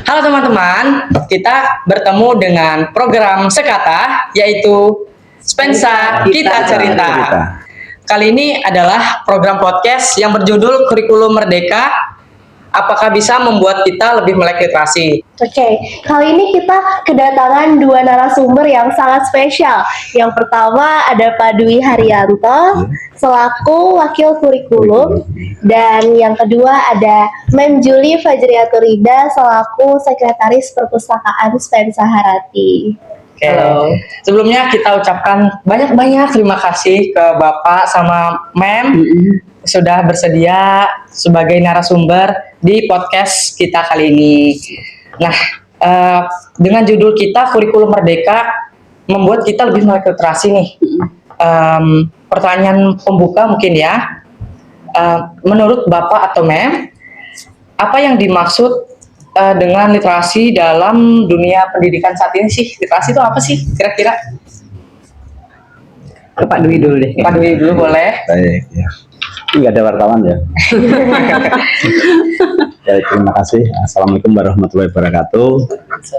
Halo teman-teman, kita bertemu dengan program Sekata, yaitu Spensa Kita Cerita. Kali ini adalah program podcast yang berjudul Kurikulum Merdeka. Apakah bisa membuat kita lebih melek literasi? Oke, kali ini kita kedatangan dua narasumber yang sangat spesial. Yang pertama ada Pak Dwi Haryanto selaku Wakil Kurikulum, dan yang kedua ada Mem Julie Fajriaturida selaku Sekretaris Perpustakaan Spensa Harati. Oke. Sebelumnya kita ucapkan banyak-banyak terima kasih ke Bapak sama Mem sudah bersedia sebagai narasumber di podcast kita kali ini. Nah, dengan judul kita Kurikulum Merdeka membuat kita lebih melek literasi nih. Pertanyaan pembuka mungkin ya. Menurut Bapak atau Mem, apa yang dimaksud dengan literasi dalam dunia pendidikan saat ini sih? Literasi itu apa sih kira-kira? Ke Pak Dwi dulu deh. Pak Dwi dulu boleh. Baik, ya. Nggak ada wartawan ya. Ya, terima kasih. Assalamualaikum warahmatullahi wabarakatuh.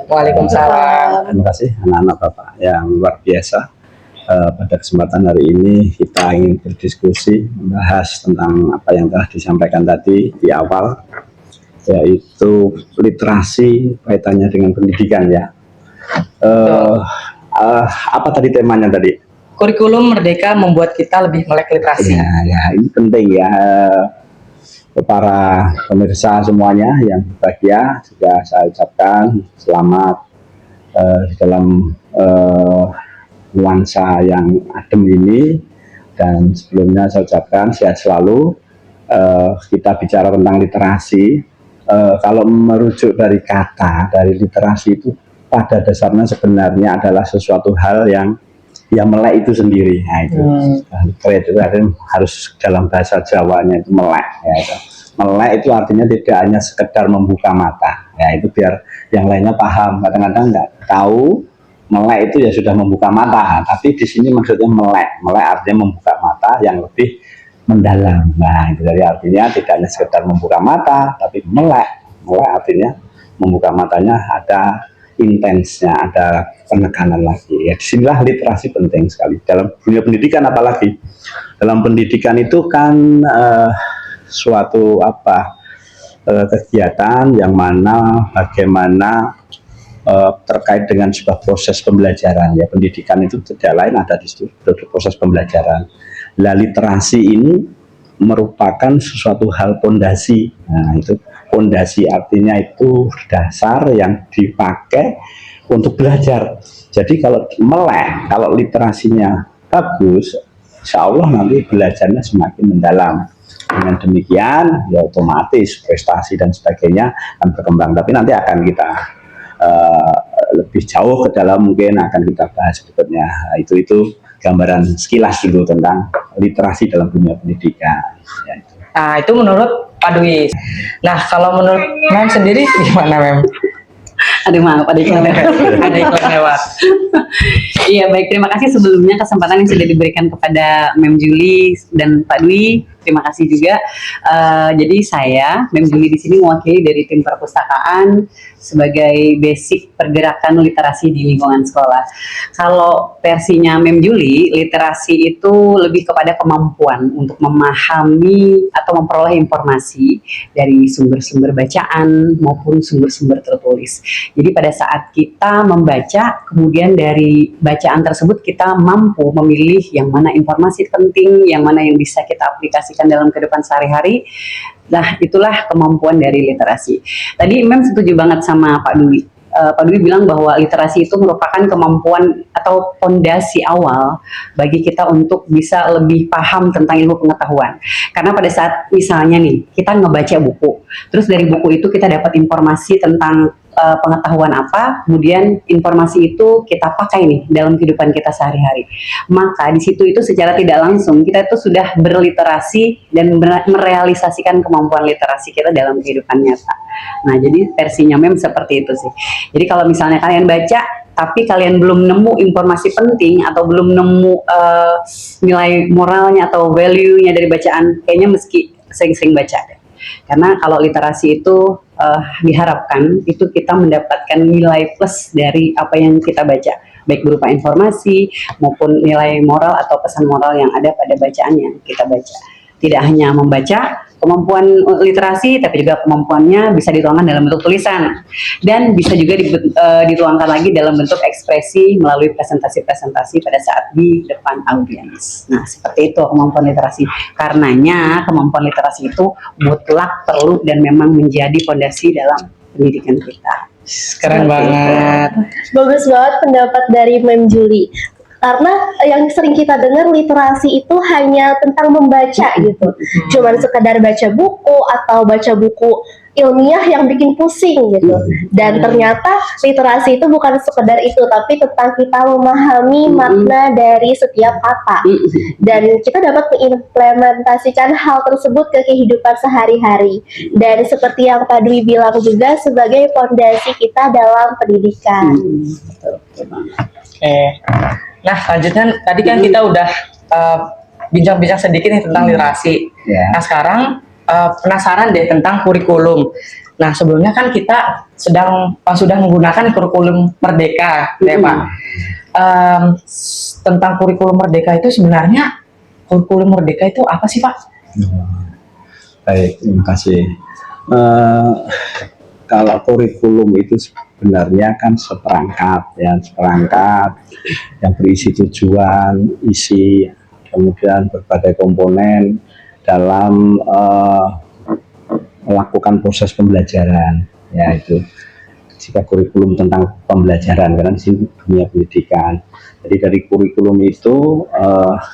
Waalaikumsalam. Terima kasih anak-anak Bapak yang luar biasa. Pada kesempatan hari ini kita ingin berdiskusi membahas tentang apa yang telah disampaikan tadi di awal, yaitu literasi kaitannya dengan pendidikan ya. Apa tadi temanya tadi? Kurikulum Merdeka membuat kita lebih melek literasi. Ya, ini penting ya. Para pemirsa semuanya yang berbahagia, juga saya ucapkan selamat di dalam nuansa yang adem ini. Dan sebelumnya saya ucapkan sehat selalu. Kita bicara tentang literasi. Kalau merujuk dari kata, dari literasi itu pada dasarnya sebenarnya adalah sesuatu hal yang melek itu sendiri. Nah itu itu harus dalam bahasa Jawanya itu melek ya, itu. Melek itu artinya tidak hanya sekedar membuka mata ya, itu biar yang lainnya paham. Kadang-kadang nggak tahu melek itu ya sudah membuka mata, tapi di sini maksudnya melek artinya membuka mata yang lebih mendalam. Nah itu dari artinya tidak hanya sekedar membuka mata, tapi melek artinya membuka matanya ada intensnya, ada penekanan lagi. Ya, disinilah literasi penting sekali dalam dunia pendidikan, apalagi dalam pendidikan itu kan suatu kegiatan yang mana bagaimana terkait dengan sebuah proses pembelajaran ya. Pendidikan itu tidak lain ada di situ proses pembelajaran. Nah, literasi ini merupakan sesuatu hal pondasi. Nah, itu pondasi artinya itu dasar yang dipakai untuk belajar. Jadi kalau melek, kalau literasinya bagus, insya Allah nanti belajarnya semakin mendalam. Dengan demikian, ya otomatis prestasi dan sebagainya akan berkembang. Tapi nanti akan kita lebih jauh ke dalam, mungkin akan kita bahas berikutnya. Nah, itu gambaran sekilas dulu tentang literasi dalam dunia pendidikan. Ya, itu. Nah, itu menurut Pak Dwi. Nah, kalau menurut Mem sendiri gimana, Mem? Aduh, maaf, ada iklan lewat. Iya, baik. Terima kasih sebelumnya kesempatan yang sudah diberikan kepada Mem Julie dan Pak Dwi. Terima kasih juga. Jadi saya, Mem Julie di sini mewakili dari tim perpustakaan sebagai basic pergerakan literasi di lingkungan sekolah. Kalau versinya Mem Julie, literasi itu lebih kepada kemampuan untuk memahami atau memperoleh informasi dari sumber-sumber bacaan maupun sumber-sumber tertulis. Jadi pada saat kita membaca, kemudian dari bacaan tersebut kita mampu memilih yang mana informasi penting, yang mana yang bisa kita aplikasikan dalam kehidupan sehari-hari. Nah, itulah kemampuan dari literasi. Tadi Mem setuju banget sama Pak Dwi. Pak Dwi bilang bahwa literasi itu merupakan kemampuan atau fondasi awal bagi kita untuk bisa lebih paham tentang ilmu pengetahuan. Karena pada saat misalnya nih, kita ngebaca buku, terus dari buku itu kita dapat informasi tentang pengetahuan apa, kemudian informasi itu kita pakai nih dalam kehidupan kita sehari-hari. Maka di situ itu secara tidak langsung kita itu sudah berliterasi dan merealisasikan kemampuan literasi kita dalam kehidupan nyata. Nah, jadi versinya Mem seperti itu sih. Jadi kalau misalnya kalian baca tapi kalian belum nemu informasi penting atau belum nemu nilai moralnya atau value-nya dari bacaan, kayaknya meski sering-sering baca deh. Karena kalau literasi itu diharapkan itu kita mendapatkan nilai plus dari apa yang kita baca, baik berupa informasi maupun nilai moral atau pesan moral yang ada pada bacaan yang kita baca. Tidak hanya membaca, kemampuan literasi, tapi juga kemampuannya bisa dituangkan dalam bentuk tulisan dan bisa juga dituangkan lagi dalam bentuk ekspresi melalui presentasi-presentasi pada saat di depan audiens. Nah, seperti itu kemampuan literasi. Karenanya kemampuan literasi itu mutlak perlu dan memang menjadi fondasi dalam pendidikan kita. Keren banget. Bagus banget pendapat dari Mem Julie. Karena yang sering kita dengar literasi itu hanya tentang membaca gitu. Cuman sekadar baca buku atau baca buku ilmiah yang bikin pusing gitu. Dan ternyata literasi itu bukan sekedar itu, tapi tentang kita memahami makna dari setiap kata. Dan kita dapat mengimplementasikan hal tersebut ke kehidupan sehari-hari. Dan seperti yang Pak Dwi bilang juga sebagai fondasi kita dalam pendidikan. Oke. Nah, selanjutnya tadi kan kita udah bincang-bincang sedikit nih tentang literasi. Nah, sekarang penasaran deh tentang kurikulum. Nah, sebelumnya kan kita sudah menggunakan kurikulum Merdeka, ya Pak. Tentang kurikulum Merdeka itu sebenarnya kurikulum Merdeka itu apa sih, Pak? Baik, terima kasih. Kalau kurikulum itu sebenarnya kan seperangkat yang berisi tujuan, isi, kemudian berbagai komponen dalam melakukan proses pembelajaran, yaitu jika kurikulum tentang pembelajaran karena di sini dunia pendidikan. Jadi dari kurikulum itu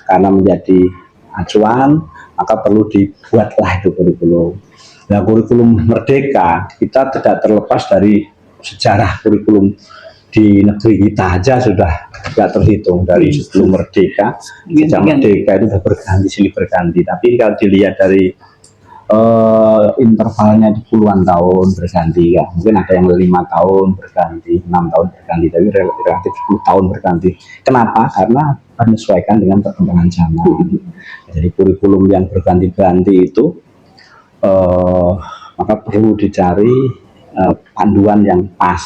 karena menjadi acuan maka perlu dibuatlah itu kurikulum. Nah, kurikulum Merdeka kita tidak terlepas dari sejarah kurikulum di negeri kita aja sudah tidak terhitung dari sebelum merdeka. Sejak merdeka itu sudah berganti silih berganti. Tapi kalau dilihat dari intervalnya di puluhan tahun berganti ya, mungkin ada yang 5 tahun berganti, 6 tahun berganti, tapi relatif 10 tahun berganti. Kenapa? Karena menyesuaikan dengan perkembangan zaman. Jadi kurikulum yang berganti-ganti itu maka perlu dicari panduan yang pas.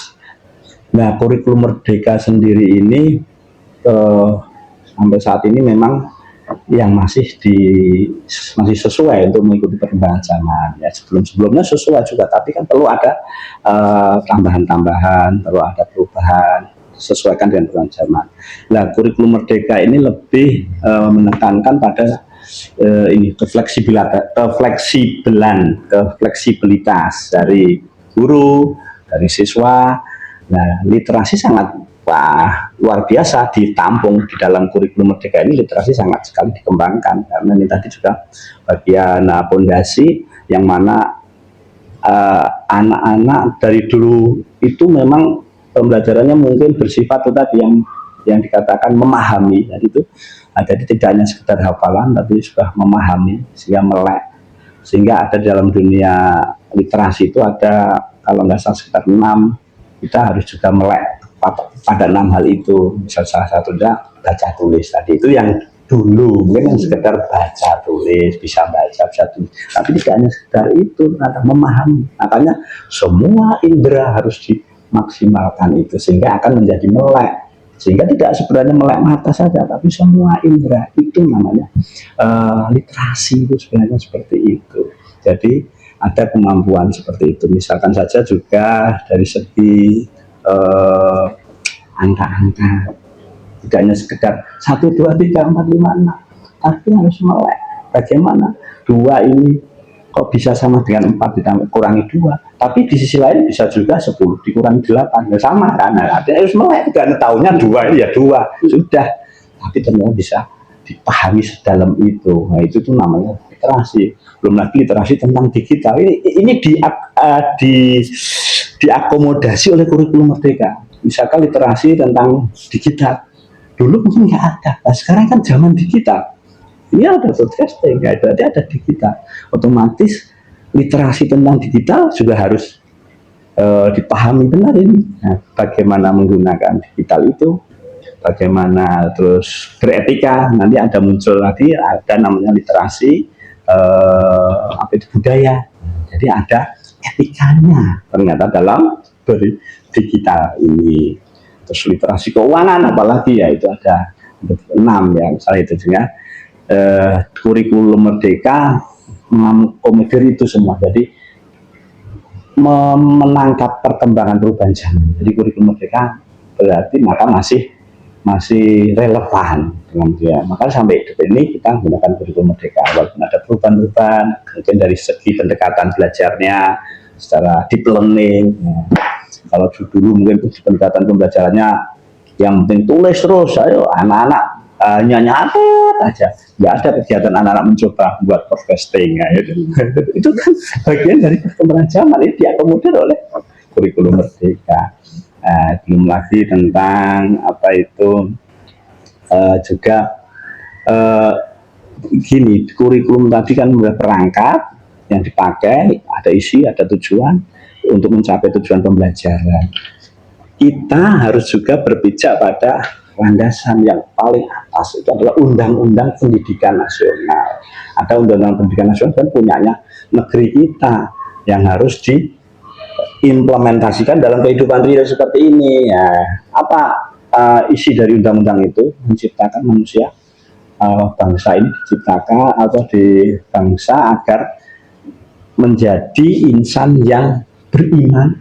Nah, kurikulum Merdeka sendiri ini sampai saat ini memang yang masih sesuai untuk mengikuti perkembangan zaman. Ya, sebelumnya sesuai juga, tapi kan perlu ada tambahan-tambahan, perlu ada perubahan sesuaikan dengan perkembangan zaman. Nah, kurikulum Merdeka ini lebih menekankan pada ini kefleksibilitas dari guru, dari siswa. Nah, literasi sangat luar biasa ditampung di dalam kurikulum Merdeka ini. Literasi sangat sekali dikembangkan karena ini tadi juga bagian pondasi yang mana anak-anak dari dulu itu memang pembelajarannya mungkin bersifat tadi yang dikatakan memahami. Jadi itu jadi tidak hanya sekedar hafalan tapi sudah memahami sehingga melek, sehingga ada dalam dunia literasi itu ada kalau nggak salah sekitar 6, kita harus juga melek pada 6 hal itu. Misal salah satunya baca tulis tadi itu yang dulu mungkin yang sekedar baca tulis, bisa baca bisa tulis, tapi tidak hanya sekedar itu, ternyata memahami. Makanya semua indera harus dimaksimalkan itu sehingga akan menjadi melek, sehingga tidak sebenarnya melek mata saja tapi semua indera. Itu namanya literasi itu sebenarnya seperti itu. Jadi ada kemampuan seperti itu. Misalkan saja juga dari segi angka-angka, tidak hanya sekedar 1, 2, 3, 4, 5, 6, tapi harus melek. Bagaimana 2 ini kok bisa sama dengan 4 ditambah kurangi 2, tapi di sisi lain bisa juga 10 dikurangi 8, ya sama kan? Artinya harus melek, karena tahunya 2 ya 2 sudah, tapi ternyata bisa dipahami sedalam itu. Nah, itu tuh namanya literasi. Belum lagi literasi tentang digital. Ini diakomodasi oleh kurikulum Merdeka. Misalkan literasi tentang digital, dulu mungkin nggak ada. Nah, sekarang kan zaman digital. Ini ada broadcasting, berarti ada digital. Otomatis literasi tentang digital juga harus dipahami benar ini. Nah, bagaimana menggunakan digital itu, bagaimana terus beretika. Nanti ada muncul lagi ada namanya literasi apa itu budaya. Jadi ada etikanya ternyata dalam digital ini. Terus literasi keuangan apalagi ya itu ada 6 ya misalnya itu juga kurikulum merdeka mengakomodir itu semua. Jadi menangkap perkembangan perubahan zaman. Jadi kurikulum merdeka berarti maka masih relevan dengan dia. Maka sampai detik ini kita menggunakan kurikulum merdeka. Walaupun ada perubahan-perubahan, mungkin dari segi pendekatan belajarnya secara deep learning. Kalau dulu mungkin pendekatan pembelajarannya yang penting tulis terus, ayo anak-anak nyatet aja. Nggak ada kegiatan anak-anak mencoba buat podcasting. Ya, itu kan bagian dari perkembangan zaman, ini diakomodir oleh kurikulum merdeka. Belum lagi tentang apa itu juga gini, kurikulum tadi kan udah perangkat yang dipakai, ada isi, ada tujuan untuk mencapai tujuan pembelajaran. Kita harus juga berpijak pada landasan yang paling atas, itu adalah Undang-Undang Pendidikan Nasional. Ada Undang-Undang Pendidikan Nasional dan punyanya negeri kita yang harus diimplementasikan dalam kehidupan real seperti ini. Ya, apa isi dari undang-undang itu? Menciptakan manusia, bangsa ini diciptakan atau di bangsa agar menjadi insan yang beriman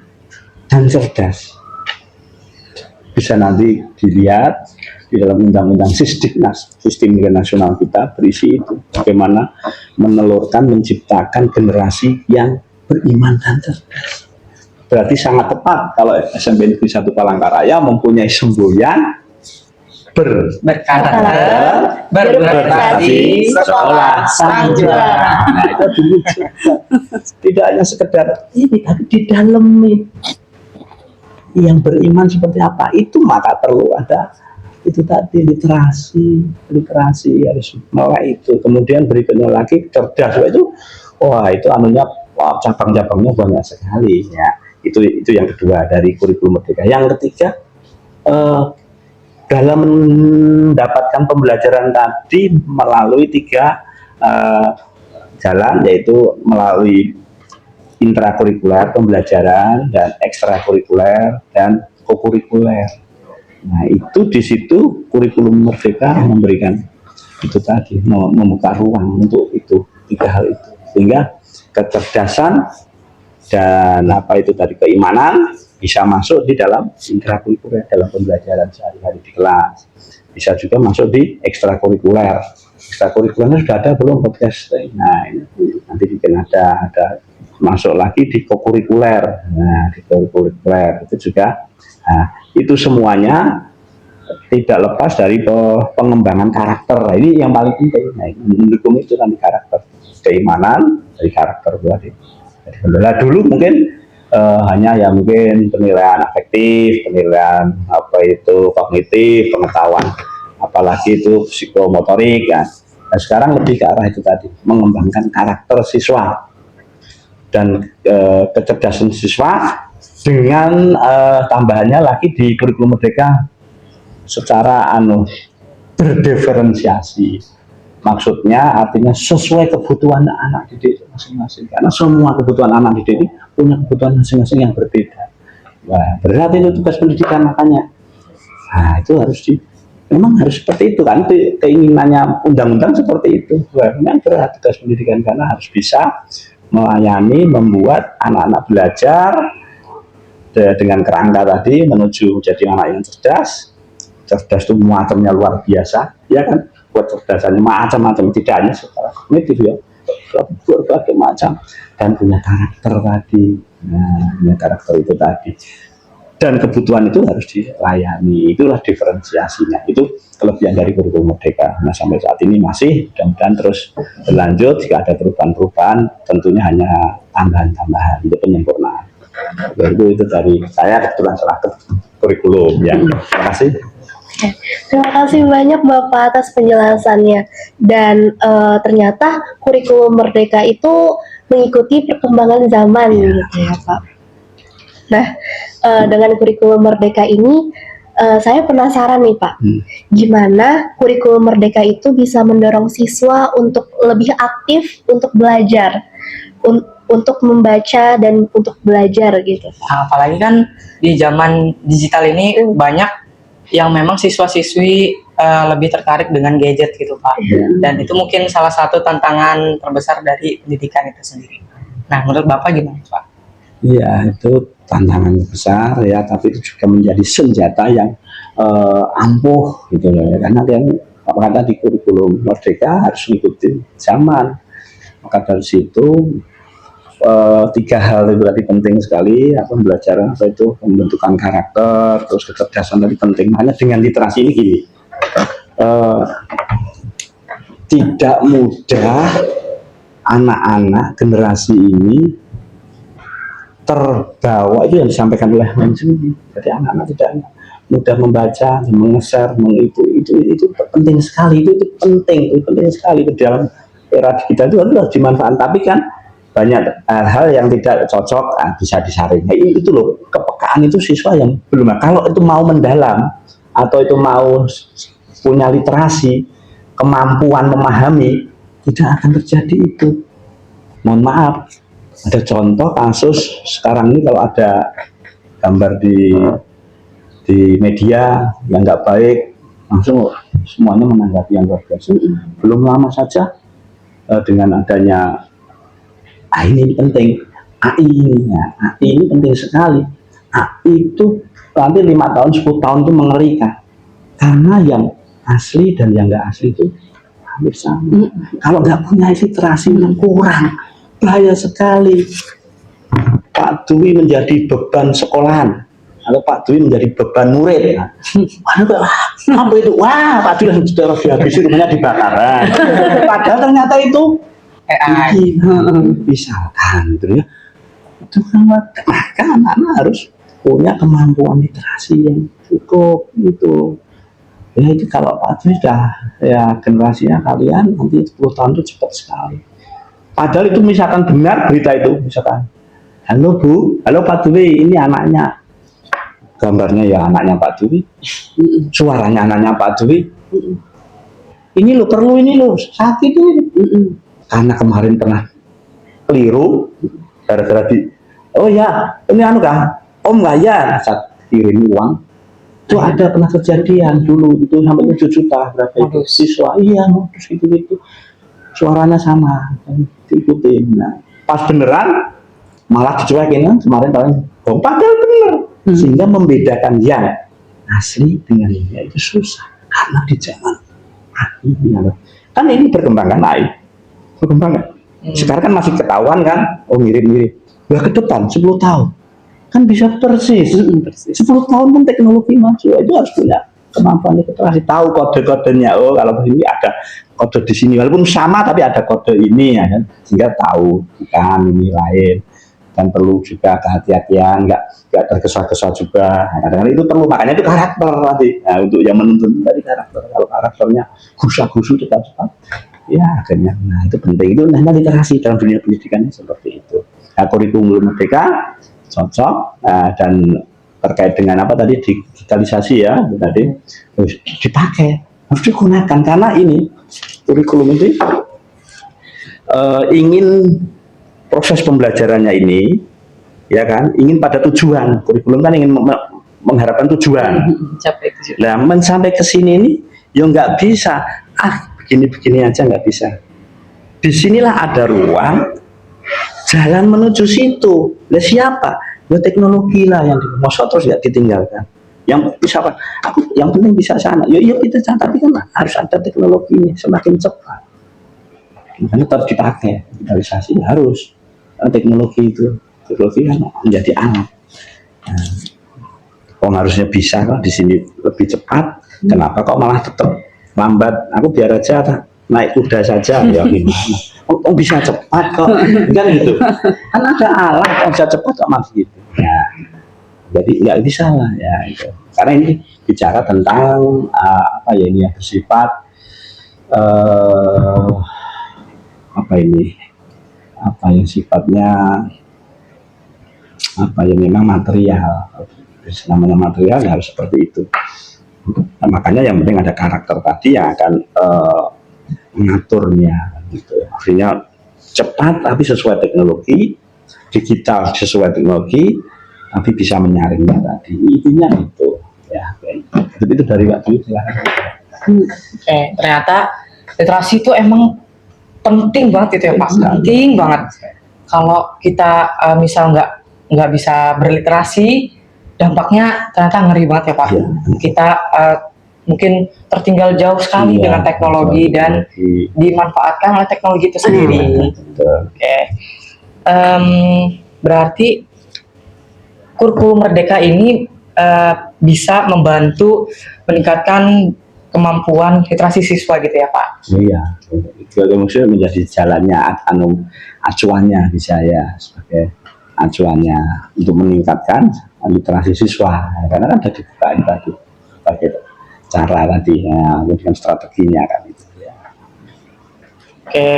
dan cerdas. Bisa nanti dilihat di dalam undang-undang sistem nasional kita berisi itu bagaimana menelurkan, menciptakan generasi yang beriman dan cerdas. Berarti sangat tepat kalau SMP Negeri 1 Palangkaraya mempunyai semboyan berkarakter, berprestasi, sekolah sang juara. Nah, itu dulu tidak hanya sekedar ini, tapi di dalam yang beriman seperti apa itu, maka perlu ada itu tadi literasi harus mulai itu. Kemudian berikutnya lagi cerdas, itu itu anunya cabang-cabangnya banyak sekali ya. Itu yang kedua dari kurikulum merdeka. Yang ketiga dalam mendapatkan pembelajaran tadi melalui 3 jalan, yaitu melalui intrakurikuler pembelajaran dan ekstrakurikuler dan kokurikuler. Nah, itu di situ kurikulum merdeka memberikan itu tadi, membuka ruang untuk itu 3 hal itu, sehingga kecerdasan dan apa itu tadi keimanan bisa masuk di dalam intrakurikuler dalam pembelajaran sehari-hari di kelas. Bisa juga masuk di ekstrakurikuler. Ekstrakurikulernya sudah ada belum podcast? Nah, ini nanti bikin ada masuk lagi di kokurikuler. Nah, di kokurikuler itu juga, itu semuanya tidak lepas dari pengembangan karakter. Nah, ini yang paling penting. Nah, mendukung itu nanti karakter, keimanan dari karakter tadi. Nah, dulu mungkin hanya ya mungkin penilaian afektif, penilaian apa itu kognitif, pengetahuan, apalagi itu psikomotorik kan. Nah, sekarang lebih ke arah itu tadi, mengembangkan karakter siswa dan kecerdasan siswa dengan tambahannya lagi di kurikulum merdeka secara berdiferensiasi. Maksudnya artinya sesuai kebutuhan anak didik masing-masing, karena semua kebutuhan anak didik punya kebutuhan masing-masing yang berbeda. Wah, berat itu tugas pendidikan makanya. Nah, itu memang harus seperti itu kan, keinginannya undang-undang seperti itu. Wah, memang berat tugas pendidikan karena harus bisa melayani, membuat anak-anak belajar dengan kerangka tadi menuju menjadi anak yang cerdas. Cerdas itu macamnya luar biasa, ya kan? Buat cerdasannya macam-macam, tidak hanya secara kognitif ya, berbagai macam, dan punya karakter tadi. Nah, punya karakter itu tadi, dan kebutuhan itu harus dilayani. Itulah diferensiasinya. Itu kelebihan dari kurikulum merdeka. Nah, sampai saat ini masih, mudah-mudahan terus berlanjut. Jika ada perubahan-perubahan, tentunya hanya tambahan-tambahan untuk penyempurnaan. Itu dari saya, kebetulan salah kurikulum ya. Terima kasih. Terima kasih banyak Bapak atas penjelasannya. Dan ternyata kurikulum merdeka itu mengikuti perkembangan zaman gitu ya Pak. Nah, dengan kurikulum Merdeka ini, saya penasaran nih Pak, gimana kurikulum Merdeka itu bisa mendorong siswa untuk lebih aktif untuk belajar, untuk membaca dan untuk belajar gitu. Nah, apalagi kan di zaman digital ini banyak yang memang siswa-siswi lebih tertarik dengan gadget gitu Pak. Dan itu mungkin salah satu tantangan terbesar dari pendidikan itu sendiri. Nah, menurut Bapak gimana Pak? Iya, itu tantangan besar ya, tapi itu juga menjadi senjata yang ampuh gitu loh ya. Karena yang kata di kurikulum Merdeka harus mengikuti zaman. Maka dari situ tiga hal itu tadi penting sekali, pembelajaran apa itu pembentukan karakter, terus kecerdasan tadi penting. Hanya dengan literasi ini gini, tidak mudah anak-anak generasi ini terbawa itu yang disampaikan oleh manajemen. Jadi anak-anak tidak mudah membaca, mengeser, itu penting sekali, itu penting sekali di dalam era digital itu harus dimanfaatkan. Tapi kan banyak hal-hal yang tidak cocok bisa disaring. Nah, itu loh kepekaan itu siswa yang belum. Kalau itu mau mendalam atau itu mau punya literasi, kemampuan memahami, tidak akan terjadi itu. Mohon maaf. Ada contoh kasus sekarang ini kalau ada gambar di media yang nggak baik, langsung semuanya menanggapi yang luar biasa. Belum lama saja dengan adanya ini penting, AI ini, ya, AI ini penting sekali. AI itu nanti 5 tahun, 10 tahun itu mengerikan karena yang asli dan yang nggak asli itu hampir sama. Kalau nggak punya literasi yang kurang, bahaya sekali. Pak Dwi menjadi beban sekolahan, atau Pak Dwi menjadi beban murid. Apa itu? Wah, Pak Dwi sudah dihabisi, rumahnya dibakaran. Padahal ternyata itu AI. Misalkan, gitu ya. Itu kan maka anak-anak harus punya kemampuan literasi yang cukup gitu. Ya itu kalau Pak Dwi sudah ya generasinya kalian nanti 10 tahun itu cepat sekali. Padahal itu misalkan benar berita itu, misalkan, halo Bu, halo Pak Dwi, ini anaknya, gambarnya ya anaknya Pak Dwi, suaranya anaknya Pak Dwi, ini lo perlu ini lo sakit ini, karena kemarin pernah keliru, gara-gara oh ya, ini anu kan, Om nggak ya, saat kirim uang, itu ada pernah kejadian dulu itu sampai 7 juta berapa itu siswa, iya terus gitu. Suaranya sama, diikutin. Nah, pas beneran malah dicuekin kan kemarin padahal bener. Sehingga membedakan yang asli dengan ini itu susah karena di zaman ini kan ini berkembang kan naik, berkembang kan. Sekarang kan masih ketahuan kan, oh mirip-mirip. Ya ke depan 10 tahun kan bisa persis. 10 tahun pun teknologi maju itu harus punya kemampuan literasi, tahu kode-kodenya. Oh kalau ini ada kode di sini walaupun sama tapi ada kode ini ya kan, sehingga tahu kan ini lain, dan perlu juga kehati-hatian, nggak tergesa-gesa juga. Kadang-kadang itu perlu, makanya itu karakter tadi. Nah, untuk yang menuntun dari karakter, kalau karakternya gusa-gusu cepat-cepat ya akhirnya, nah itu penting. Itu hanya literasi dalam dunia pendidikan seperti itu. Nah, kurikulum Merdeka cocok dan terkait dengan apa tadi digitalisasi ya tadi harus dipakai, harus digunakan karena ini kurikulum itu ingin proses pembelajarannya ini ya kan, ingin pada tujuan. Kurikulum kan ingin mengharapkan tujuan. Nah, sampai ke sini ini ya nggak bisa begini-begini aja, nggak bisa. Disinilah ada ruang jalan menuju situ. Nah, siapa? Ya teknologi lah yang dimosot terus ya ditinggalkan. Yang bisa apa? Aku yang penting bisa sana. Ya iya kita sana, tapi kan harus ada teknologinya semakin cepat. Makanya tetap dipakai digitalisasi harus teknologi itu. Teknologi kan menjadi alat. Nah, harusnya bisa kok di sini lebih cepat. Kenapa kok malah tetap lambat? Aku biar aja naik kuda saja ya gimana? Oh bisa cepat kok, kan gitu. Kan ada alat yang bisa cepat kok masih gitu. Ya, jadi nggak bisa lah ya itu. Karena ini bicara tentang apa ya, ini yang bersifat apa ini, apa yang sifatnya apa ya memang material. Namanya material ya harus seperti itu. Nah, makanya yang penting ada karakter tadi yang akan mengaturnya gitu. Akhirnya cepat tapi sesuai teknologi, digital sesuai teknologi, tapi bisa menyaringnya tadi. Intinya itu ya. Itu dari waktu itu silahkan. Ternyata literasi itu emang penting banget itu ya Pak, penting banget. Kalau kita misal nggak bisa berliterasi, dampaknya ternyata ngeri banget ya Pak. Ya. Kita mungkin tertinggal jauh sekali Iya, dengan teknologi dan dimanfaatkan oleh teknologi itu sendiri. Oke. Berarti kurikulum Merdeka ini bisa membantu meningkatkan kemampuan literasi siswa gitu ya Pak. Iya, itu maksudnya menjadi jalannya, acuannya bisa ya sebagai acuannya untuk meningkatkan literasi siswa. Karena kan sudah dibukain tadi sebagai cara tadi, ya, dengan strateginya kan itu. Ya. Oke,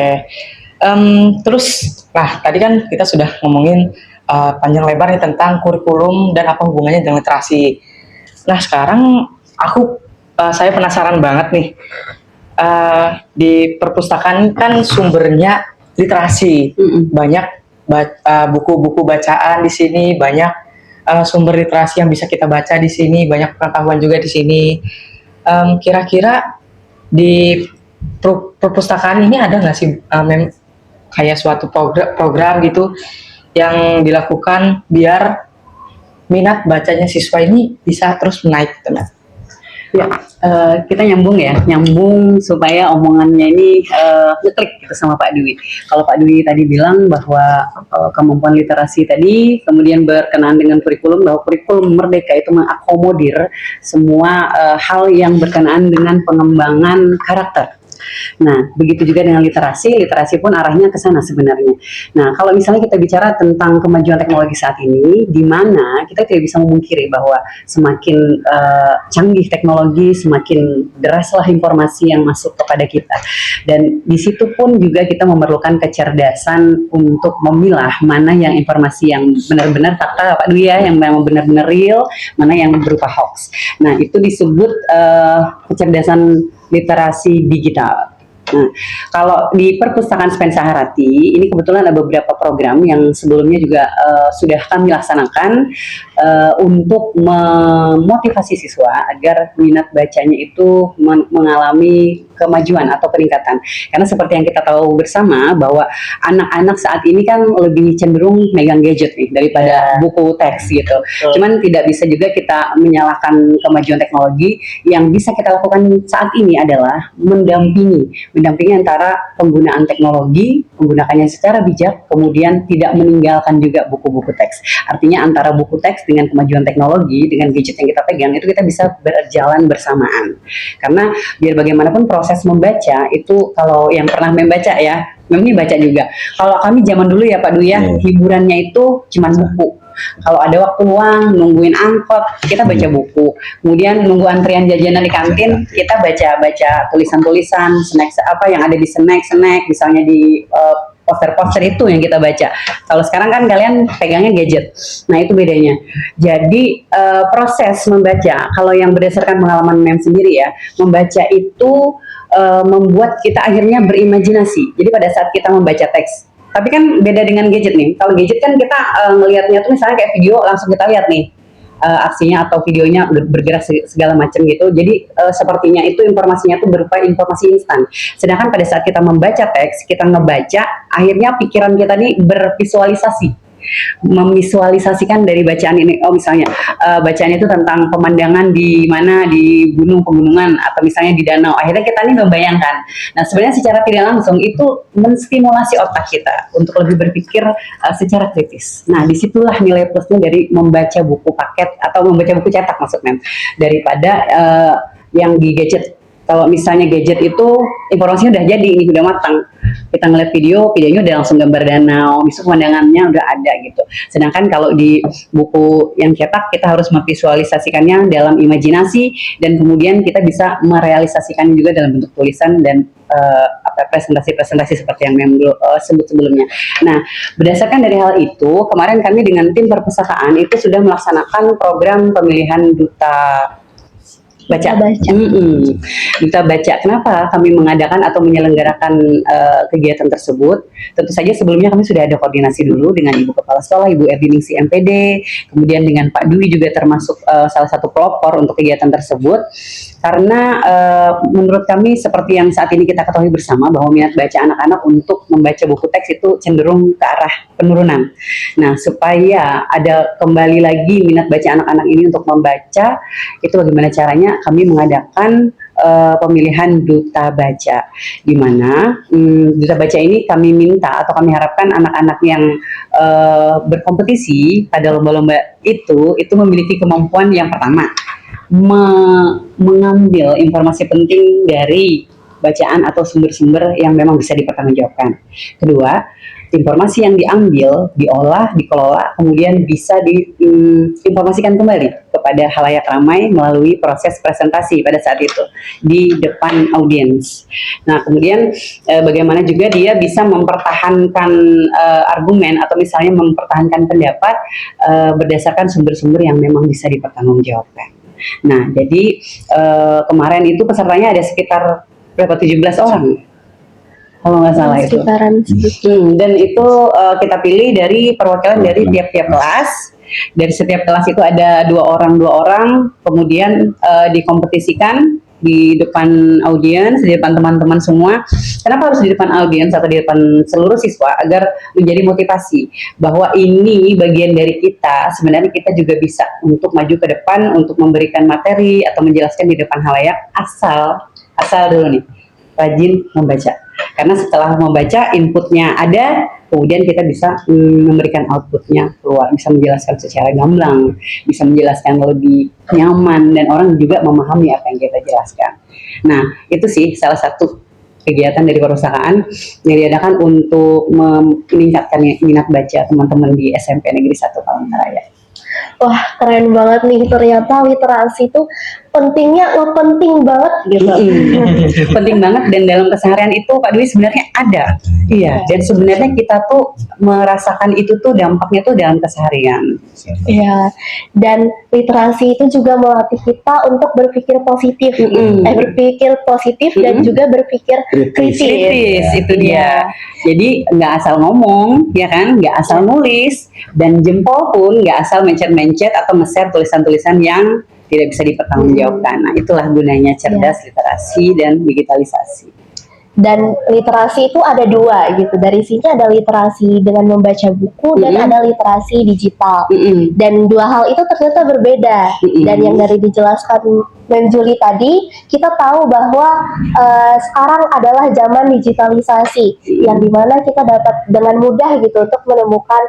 terus, nah tadi kan kita sudah ngomongin panjang lebar nih tentang kurikulum dan apa hubungannya dengan literasi. Nah sekarang saya penasaran banget nih, di perpustakaan kan sumbernya literasi, banyak buku-buku bacaan di sini, banyak sumber literasi yang bisa kita baca di sini, banyak pengetahuan juga di sini. Kira-kira di perpustakaan ini ada nggak sih kayak suatu program gitu yang dilakukan biar minat bacanya siswa ini bisa terus naik gitu Mas? Ya, kita nyambung supaya omongannya ini ngeklik gitu sama Pak Dwi. Kalau Pak Dwi tadi bilang bahwa kemampuan literasi tadi kemudian berkenaan dengan kurikulum, bahwa kurikulum Merdeka itu mengakomodir semua hal yang berkenaan dengan pengembangan karakter. Nah, begitu juga dengan literasi pun arahnya ke sana sebenarnya. Nah, kalau misalnya kita bicara tentang kemajuan teknologi saat ini, di mana kita tidak bisa memungkiri bahwa semakin canggih teknologi, semakin deraslah informasi yang masuk kepada kita. Dan di situ pun juga kita memerlukan kecerdasan untuk memilah mana yang informasi yang benar-benar fakta, Pak Dwi ya, yang memang benar-benar real, mana yang berupa hoax. Nah, itu disebut kecerdasan literasi digital. Nah, kalau di perpustakaan Spensa Harati ini kebetulan ada beberapa program yang sebelumnya juga sudah kami laksanakan untuk memotivasi siswa agar minat bacanya itu mengalami kemajuan atau peningkatan. Karena seperti yang kita tahu bersama bahwa anak-anak saat ini kan lebih cenderung megang gadget nih daripada buku teks gitu. Cuman tidak bisa juga kita menyalahkan kemajuan teknologi. Yang bisa kita lakukan saat ini adalah mendampingi antara penggunaan teknologi, menggunakannya secara bijak, kemudian tidak meninggalkan juga buku-buku teks. Artinya antara buku teks dengan kemajuan teknologi, dengan gadget yang kita pegang, itu kita bisa berjalan bersamaan. Karena biar bagaimanapun proses membaca itu, kalau yang pernah membaca ya, memang baca juga. Kalau kami zaman dulu ya Pak Dwi ya, hiburannya itu cuma buku. Kalau ada waktu luang, nungguin angkot, kita baca buku. Kemudian nunggu antrian jajanan di kantin, kita baca tulisan-tulisan, snack apa yang ada di snack, misalnya di poster-poster itu yang kita baca. Kalau sekarang kan kalian pegangnya gadget. Nah, itu bedanya. Jadi proses membaca, kalau yang berdasarkan pengalaman Mem sendiri ya, membaca itu membuat kita akhirnya berimajinasi. Jadi pada saat kita membaca teks, tapi kan beda dengan gadget nih. Kalau gadget kan kita ngelihatnya tuh misalnya kayak video, langsung kita lihat nih aksinya atau videonya bergerak segala macam gitu. Jadi sepertinya itu informasinya tuh berupa informasi instan. Sedangkan pada saat kita membaca teks, kita ngebaca, akhirnya pikiran kita nih bervisualisasi, memvisualisasikan dari bacaan ini. Oh misalnya bacaan itu tentang pemandangan di mana, di pegunungan atau misalnya di danau. Akhirnya kita nih membayangkan. Nah sebenarnya secara tidak langsung itu menstimulasi otak kita untuk lebih berpikir secara kritis. Nah disitulah nilai plusnya dari membaca buku paket atau membaca buku cetak maksudnya, daripada yang di gadget. Kalau misalnya gadget itu informasinya udah jadi, ini udah matang. Kita ngeliat videonya udah langsung gambar danau, besok pemandangannya udah ada gitu. Sedangkan kalau di buku yang cetak, kita harus memvisualisasikannya dalam imajinasi dan kemudian kita bisa merealisasikannya juga dalam bentuk tulisan dan presentasi-presentasi seperti yang sebut sebelumnya. Nah, berdasarkan dari hal itu, kemarin kami dengan tim perpustakaan itu sudah melaksanakan program pemilihan duta baca. Duta baca. Kenapa kami mengadakan atau menyelenggarakan kegiatan tersebut? Tentu saja sebelumnya kami sudah ada koordinasi dulu dengan Ibu Kepala Sekolah, Ibu Erdiningsi MPD, kemudian dengan Pak Dwi juga termasuk salah satu pelopor untuk kegiatan tersebut. Karena menurut kami seperti yang saat ini kita ketahui bersama bahwa minat baca anak-anak untuk membaca buku teks itu cenderung ke arah penurunan. Nah, supaya ada kembali lagi minat baca anak-anak ini untuk membaca, itu bagaimana caranya? Kami mengadakan pemilihan duta baca, di mana duta baca ini kami minta atau kami harapkan anak-anak yang berkompetisi pada lomba-lomba itu memiliki kemampuan yang pertama mengambil informasi penting dari bacaan atau sumber-sumber yang memang bisa dipertanggungjawabkan. Kedua, informasi yang diambil, diolah, dikelola, kemudian bisa diinformasikan kembali kepada khalayak ramai melalui proses presentasi pada saat itu di depan audiens. Nah, kemudian bagaimana juga dia bisa mempertahankan argumen atau misalnya mempertahankan pendapat berdasarkan sumber-sumber yang memang bisa dipertanggungjawabkan. Nah, jadi kemarin itu pesertanya ada sekitar berapa, 17 orang kalau nggak salah itu. Dan itu kita pilih dari perwakilan dari tiap-tiap kelas. Dari setiap kelas itu ada dua orang, kemudian dikompetisikan di depan audiens, di depan teman-teman semua. Kenapa harus di depan audiens atau di depan seluruh siswa? Agar menjadi motivasi bahwa ini bagian dari kita. Sebenarnya kita juga bisa untuk maju ke depan, untuk memberikan materi atau menjelaskan di depan khalayak asal dulu nih, rajin membaca. Karena setelah membaca, inputnya ada, kemudian kita bisa memberikan outputnya keluar, bisa menjelaskan secara gamblang, bisa menjelaskan lebih nyaman, dan orang juga memahami apa yang kita jelaskan. Nah, itu sih salah satu kegiatan dari perpustakaan yang diadakan untuk meningkatkan minat baca teman-teman di SMP Negeri 1 Palangkaraya. Wah, keren banget nih, ternyata literasi itu penting banget gitu. Penting banget, dan dalam keseharian itu Pak Dwi sebenarnya ada. Iya, dan sebenarnya kita tuh merasakan itu tuh dampaknya tuh dalam keseharian. Iya, dan literasi itu juga melatih kita untuk berpikir positif, berpikir positif dan juga berpikir kritis. Itu dia. Jadi nggak asal ngomong, ya kan, nggak asal nulis, dan jempol pun nggak asal mencet-mencet atau nge-share tulisan-tulisan yang tidak bisa dipertanggungjawabkan. Nah, itulah gunanya cerdas, literasi, dan digitalisasi. Dan literasi itu ada dua gitu. Dari sini ada literasi dengan membaca buku dan ada literasi digital. Dan dua hal itu ternyata berbeda. Dan yang dari dijelaskan Mem Julie tadi, kita tahu bahwa sekarang adalah zaman digitalisasi, yang dimana kita dapat dengan mudah gitu untuk menemukan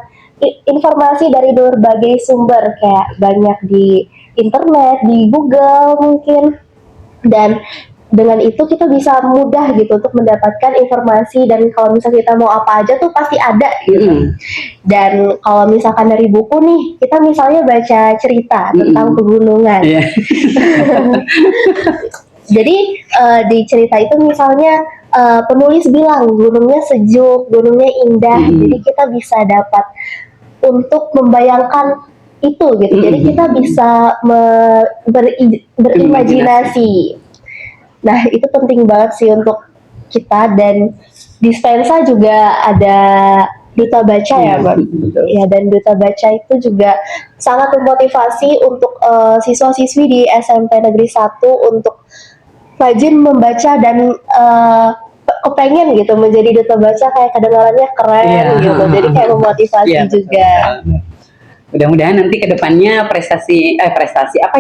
informasi dari berbagai sumber, kayak banyak di internet, di Google mungkin. Dan dengan itu kita bisa mudah gitu untuk mendapatkan informasi, dan kalau misalnya kita mau apa aja tuh pasti ada gitu. Dan kalau misalkan dari buku nih, kita misalnya baca cerita tentang pegunungan. Jadi di cerita itu misalnya penulis bilang gunungnya sejuk, gunungnya indah. Jadi kita bisa dapat untuk membayangkan itu gitu. Jadi kita bisa berimajinasi. Nah, itu penting banget sih untuk kita. Dan dispensa juga ada duta baca ya, Bang. Ya, dan duta baca itu juga sangat memotivasi untuk siswa-siswi di SMP Negeri 1 untuk rajin membaca dan kepengen gitu menjadi duta baca, kayak kedengarannya keren gitu. Jadi kayak memotivasi juga. Mudah-mudahan nanti kedepannya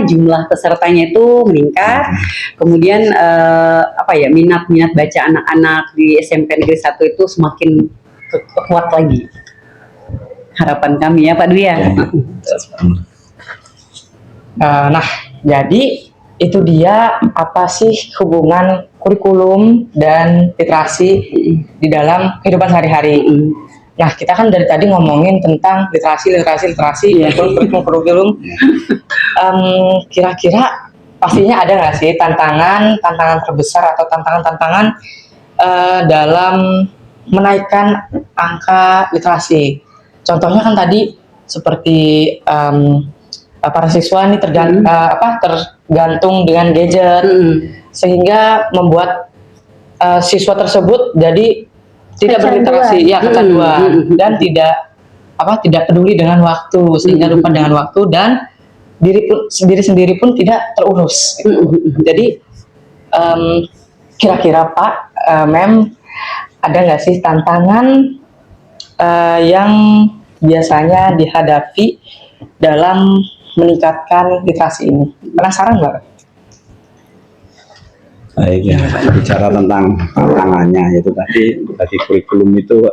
jumlah pesertanya itu meningkat, kemudian minat baca anak-anak di SMP Negeri 1 itu semakin kuat lagi. Harapan kami ya Pak Dwi ya. Nah, jadi itu dia apa sih hubungan kurikulum dan literasi di dalam kehidupan sehari-hari. Nah, kita kan dari tadi ngomongin tentang literasi, kurikulum. Kira-kira pastinya ada nggak sih tantangan terbesar atau tantangan dalam menaikkan angka literasi. Contohnya kan tadi seperti para siswa ini tergantung dengan gadget, sehingga membuat siswa tersebut jadi tidak berliterasi, ya kecanduan, dan tidak peduli dengan waktu, sehingga lupa dengan waktu, dan diri sendiri pun tidak terurus. Jadi kira-kira Pak, Mem, ada nggak sih tantangan yang biasanya dihadapi dalam meningkatkan literasi ini? Penasaran nggak? Baik ya, bicara tentang tantangannya itu tadi kurikulum itu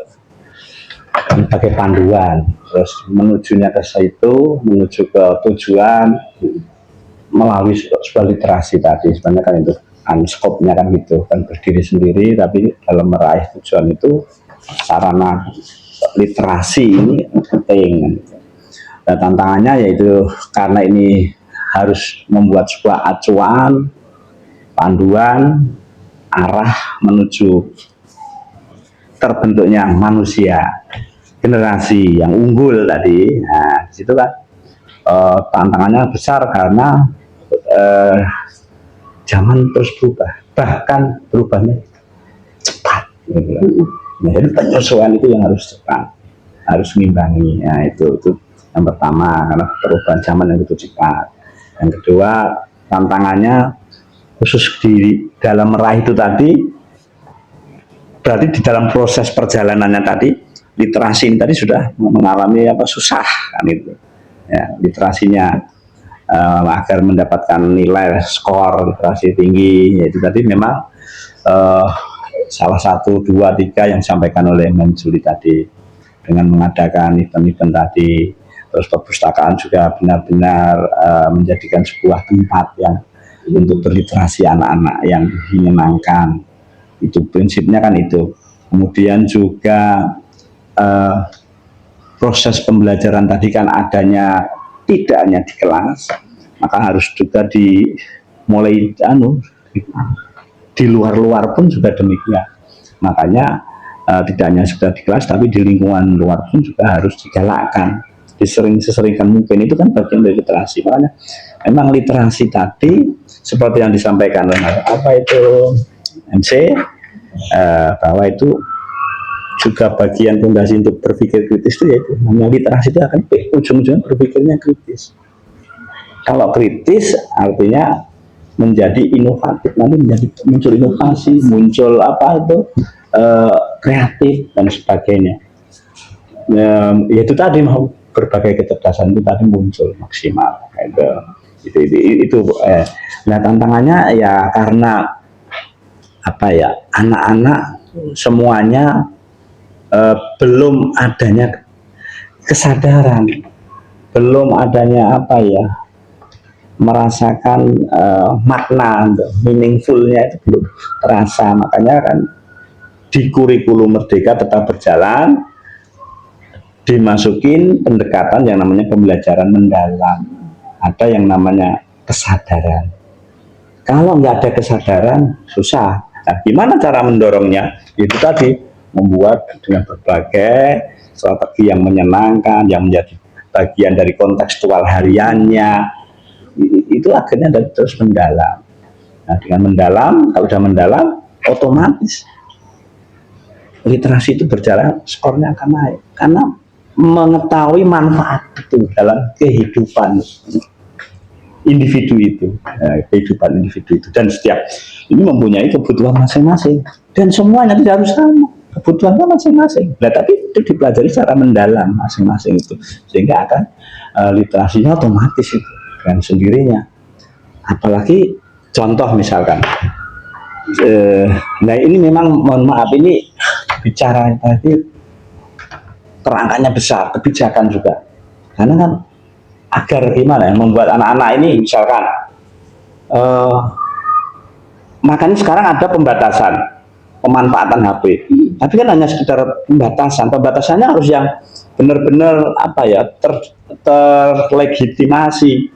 kan pakai panduan, terus menuju ke tujuan melalui sebuah literasi tadi. Sebenarnya kan itu skopnya kan gitu, kan berdiri sendiri, tapi dalam meraih tujuan itu sarana literasi ini penting. Dan tantangannya yaitu karena ini harus membuat sebuah acuan, panduan, arah menuju terbentuknya manusia, generasi yang unggul tadi. Nah, situ kan tantangannya besar karena zaman terus berubah, bahkan berubahnya cepat. Nah, jadi penyesuaian itu yang harus cepat, harus mengimbangi. Nah, itu yang pertama, karena perubahan zaman yang begitu cepat. Yang kedua, tantangannya khusus di dalam meraih itu tadi, berarti di dalam proses perjalanannya tadi, literasi ini tadi sudah mengalami susah kan itu. Ya, literasinya agar mendapatkan nilai skor literasi tinggi, yaitu tadi memang salah 1, 2, 3 yang disampaikan oleh Mem Julie tadi, dengan mengadakan event-event tadi. Terus perpustakaan juga benar-benar menjadikan sebuah tempat yang untuk berliterasi anak-anak yang menyenangkan. Itu prinsipnya kan itu. Kemudian juga proses pembelajaran tadi kan adanya tidak hanya di kelas, maka harus juga dimulai di luar-luar pun juga demikian. Makanya tidak hanya sudah di kelas, tapi di lingkungan luar pun juga harus digalakkan, diseringkan mungkin. Itu kan bagian dari literasi. Makanya memang literasi tadi seperti yang disampaikan oleh MC, bahwa itu juga bagian fondasi untuk berpikir kritis itu, yaitu namanya literasi itu akan ujung-ujungnya berpikirnya kritis. Kalau kritis artinya menjadi inovatif, nanti muncul inovasi, muncul kreatif dan sebagainya. Itu tadi mau berbagai kecerdasan itu tadi muncul maksimal. Nah, tantangannya ya karena anak-anak semuanya belum adanya kesadaran, belum adanya merasakan makna, meaningfulnya itu belum terasa. Makanya kan di kurikulum Merdeka tetap berjalan, dimasukin pendekatan yang namanya pembelajaran mendalam, ada yang namanya kesadaran. Kalau nggak ada kesadaran susah. Nah, gimana cara mendorongnya? Itu tadi, membuat dengan berbagai strategi yang menyenangkan, yang menjadi bagian dari kontekstual hariannya. Itu akhirnya terus mendalam. Nah, dengan mendalam, kalau sudah mendalam, otomatis literasi itu berjalan, skornya akan naik. Karena mengetahui manfaat itu dalam kehidupan individu itu, kehidupan individu itu, dan setiap ini mempunyai kebutuhan masing-masing, dan semuanya tidak harus sama, kebutuhannya masing-masing. Nah, tapi itu dipelajari secara mendalam masing-masing itu, sehingga akan literasinya otomatis itu dengan sendirinya. Apalagi contoh misalkan, nah ini memang mohon maaf, ini bicara tadi kerangkanya besar, kebijakan juga, karena kan agar gimana ya, membuat anak-anak ini misalkan makanya sekarang ada pembatasan pemanfaatan HP, tapi kan hanya sekedar pembatasannya harus yang benar-benar terlegitimasi.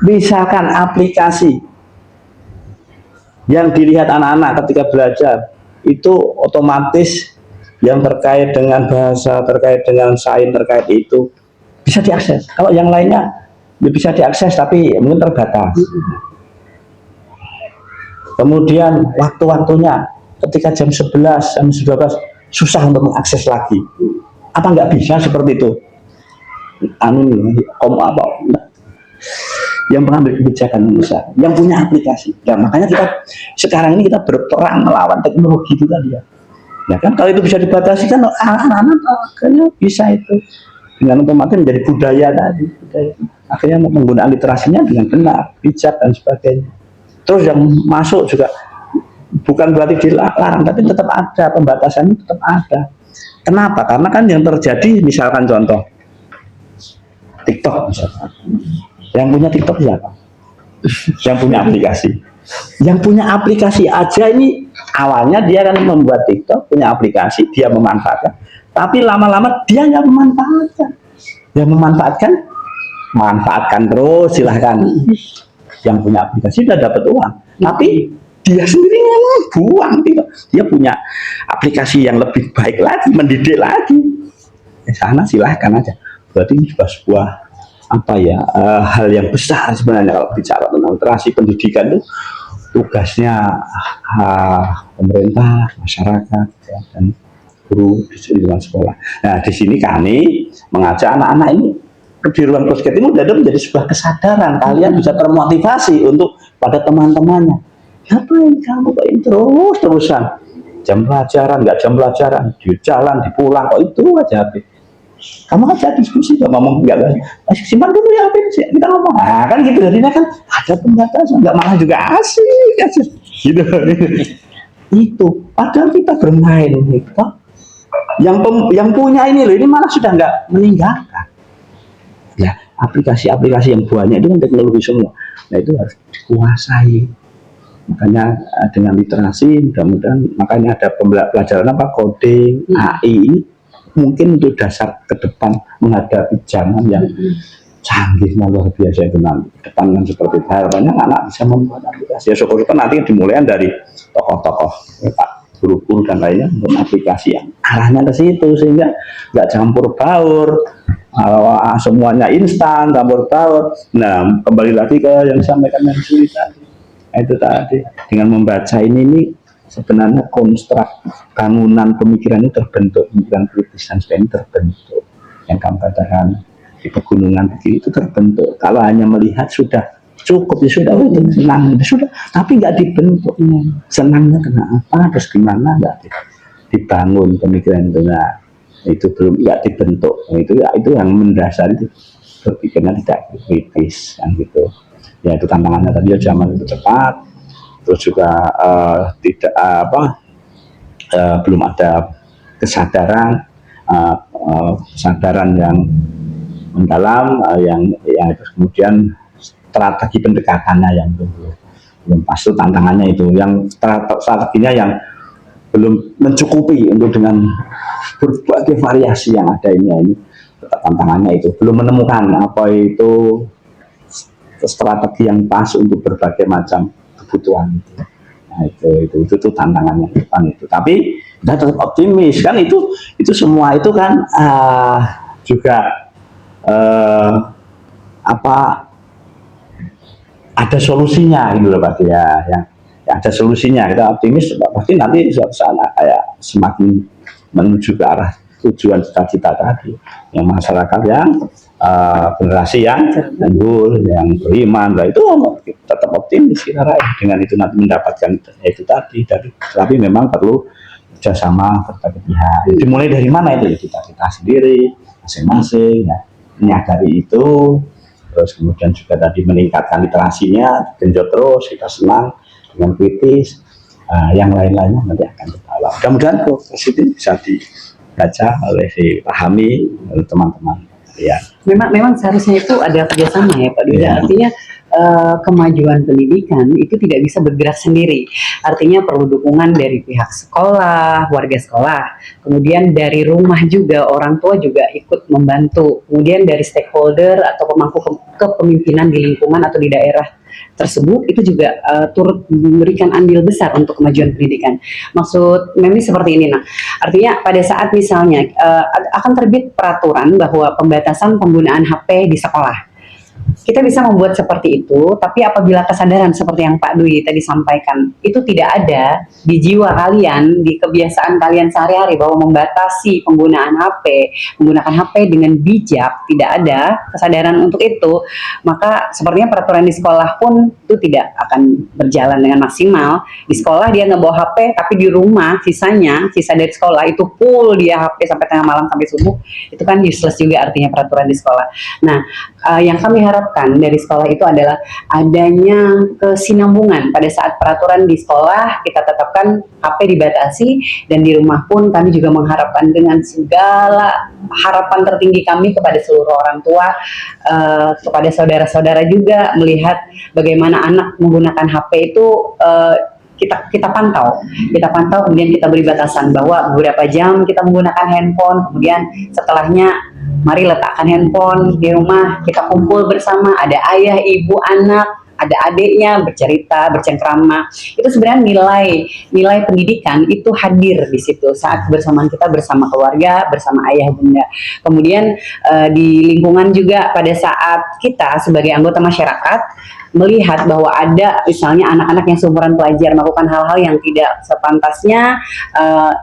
Misalkan aplikasi yang dilihat anak-anak ketika belajar itu otomatis yang terkait dengan bahasa, terkait dengan sains, terkait itu bisa diakses. Kalau yang lainnya bisa diakses tapi mungkin terbatas. Kemudian waktu-waktunya ketika jam 11, jam 12 susah untuk mengakses lagi. Apa nggak bisa seperti itu? Yang mengambil kebijakan bisa, yang punya aplikasi. Ya makanya kita sekarang ini kita berperang melawan teknologi itu tadi ya. Ya kan kalau itu bisa dibatasi kan anak-anak akhirnya bisa itu dengan otomatis menjadi budaya tadi. Akhirnya menggunakan literasinya dengan benar, bijak dan sebagainya. Terus yang masuk juga bukan berarti dilarang, tapi tetap ada pembatasannya, tetap ada. Kenapa? Karena kan yang terjadi misalkan contoh TikTok misalkan. Yang punya TikTok siapa? Yang punya aplikasi. Yang punya aplikasi aja ini awalnya dia kan membuat TikTok, punya aplikasi, dia memanfaatkan. Tapi lama-lama dia nggak memanfaatkan. Yang manfaatkan terus silahkan. Yang punya aplikasi sudah dapat uang, tapi dia sendiri nggak buang gitu. Dia punya aplikasi yang lebih baik lagi, mendidik lagi. Sana silahkan aja. Berarti ini juga sebuah hal yang besar sebenarnya kalau bicara tentang literasi pendidikan itu tugasnya pemerintah, masyarakat ya, dan guru di lingkungan sekolah. Nah di sini kami mengajak anak-anak ini di ruang podcast ini sudah menjadi sebuah kesadaran, kalian bisa termotivasi untuk pada teman-temannya. Ngapain kamu kayak terus-terusan jam pelajaran, nggak jam pelajaran, di jalan, di pulang, kok itu aja. Kamu aja diskusi, nggak ngomong, nggak simpan dulu ya, kita ngomong. Nah, kan gitu, jadinya kan ada pembatasan, nggak malah juga asik, gitu. Itu, padahal kita bermain, gitu. Yang punya ini loh, ini malah sudah nggak meninggalkan. Ya, aplikasi-aplikasi yang banyak itu kan teknologi semua. Nah itu harus dikuasai. Makanya dengan literasi, mudah-mudahan makanya ada pelajaran coding, AI ini mungkin untuk dasar ke depan menghadapi zaman yang canggihnya luar biasa itu nanti. Depan kan seperti itu. Harapannya anak bisa membuat aplikasi. Ya syukur-syukur nanti dimulai dari tokoh-tokoh, Pak guru-guru dan lainnya untuk aplikasi yang arahnya ke situ sehingga nggak campur baur. Semuanya instan, campur baur. Nah, kembali lagi ke yang disampaikan yang sulit tadi. Itu tadi dengan membaca ini sebenarnya konstruk bangunan pemikirannya terbentuk, pemikiran kritis dan sebagainya terbentuk. Yang kamu katakan di pegunungan itu terbentuk. Kalau hanya melihat sudah cukup, ya sudah itu senang, ya sudah. Tapi nggak dibentuk. Senangnya kenapa? Terus gimana? Nggak dibangun pemikiran itu. Nah, itu belum nggak dibentuk. Itu yang mendasari itu berpikirnya tidak kritis kan gitu. Ya itu tantangannya tadi ya, zaman itu cepat. Terus juga belum ada kesadaran yang mendalam, yang kemudian strategi pendekatannya yang belum pas. Itu tantangannya itu, yang strateginya yang belum mencukupi untuk dengan berbagai variasi yang ada ini tantangannya itu belum menemukan apa itu strategi yang pas untuk berbagai macam kebutuhan itu. Nah, itu tantangannya depan itu. Tapi kita tetap optimis kan, itu semua itu kan juga ada solusinya gitu loh Pak ya, yang ada solusinya. Kita optimis pasti nanti suatu saat kayak semakin menuju ke arah tujuan cita-cita tadi, yang masyarakat yang generasi yang unggul, yang beriman, lah itu tetap optimis kita dengan itu nanti mendapatkan itu tadi. Tapi memang perlu kerjasama berbagai pihak. Dimulai dari mana itu ya, kita sendiri masing-masing ya, menyadari itu, terus kemudian juga tadi meningkatkan literasinya, genjot terus, kita senang dengan kritis, yang lain-lainnya nanti akan terbawa. Mudah-mudahan proses itu bisa dibaca dipahami oleh teman-teman. Ya. Memang seharusnya itu ada kerjasama ya Pak Dwi. Ya. Artinya kemajuan pendidikan itu tidak bisa bergerak sendiri. Artinya perlu dukungan dari pihak sekolah, warga sekolah, kemudian dari rumah juga, orang tua juga ikut membantu, kemudian dari stakeholder atau pemangku kepemimpinan di lingkungan atau di daerah tersebut itu juga turut memberikan andil besar untuk kemajuan pendidikan. Maksud Memi seperti ini, nah, artinya pada saat misalnya akan terbit peraturan bahwa pembatasan penggunaan HP di sekolah. Kita bisa membuat seperti itu, tapi apabila kesadaran seperti yang Pak Dwi tadi sampaikan, itu tidak ada di jiwa kalian, di kebiasaan kalian sehari-hari bahwa membatasi penggunaan HP, menggunakan HP dengan bijak, tidak ada kesadaran untuk itu, maka sepertinya peraturan di sekolah pun itu tidak akan berjalan dengan maksimal. Di sekolah dia nggak bawa HP, tapi di rumah sisa dari sekolah itu full dia HP sampai tengah malam sampai subuh, itu kan useless juga artinya peraturan di sekolah. Nah, yang kami harapkan dari sekolah itu adalah adanya kesinambungan pada saat peraturan di sekolah kita tetapkan HP dibatasi, dan di rumah pun kami juga mengharapkan dengan segala harapan tertinggi kami kepada seluruh orang tua, kepada saudara-saudara juga melihat bagaimana anak menggunakan HP itu kita pantau kemudian kita beri batasan bahwa beberapa jam kita menggunakan handphone, kemudian setelahnya mari letakkan handphone di rumah, kita kumpul bersama, ada ayah, ibu, anak, ada adiknya bercerita, bercengkrama. Itu sebenarnya nilai pendidikan itu hadir di situ saat bersamaan kita bersama keluarga, bersama ayah bunda. Kemudian di lingkungan juga pada saat kita sebagai anggota masyarakat melihat bahwa ada misalnya anak-anak yang seumuran pelajar melakukan hal-hal yang tidak sepantasnya,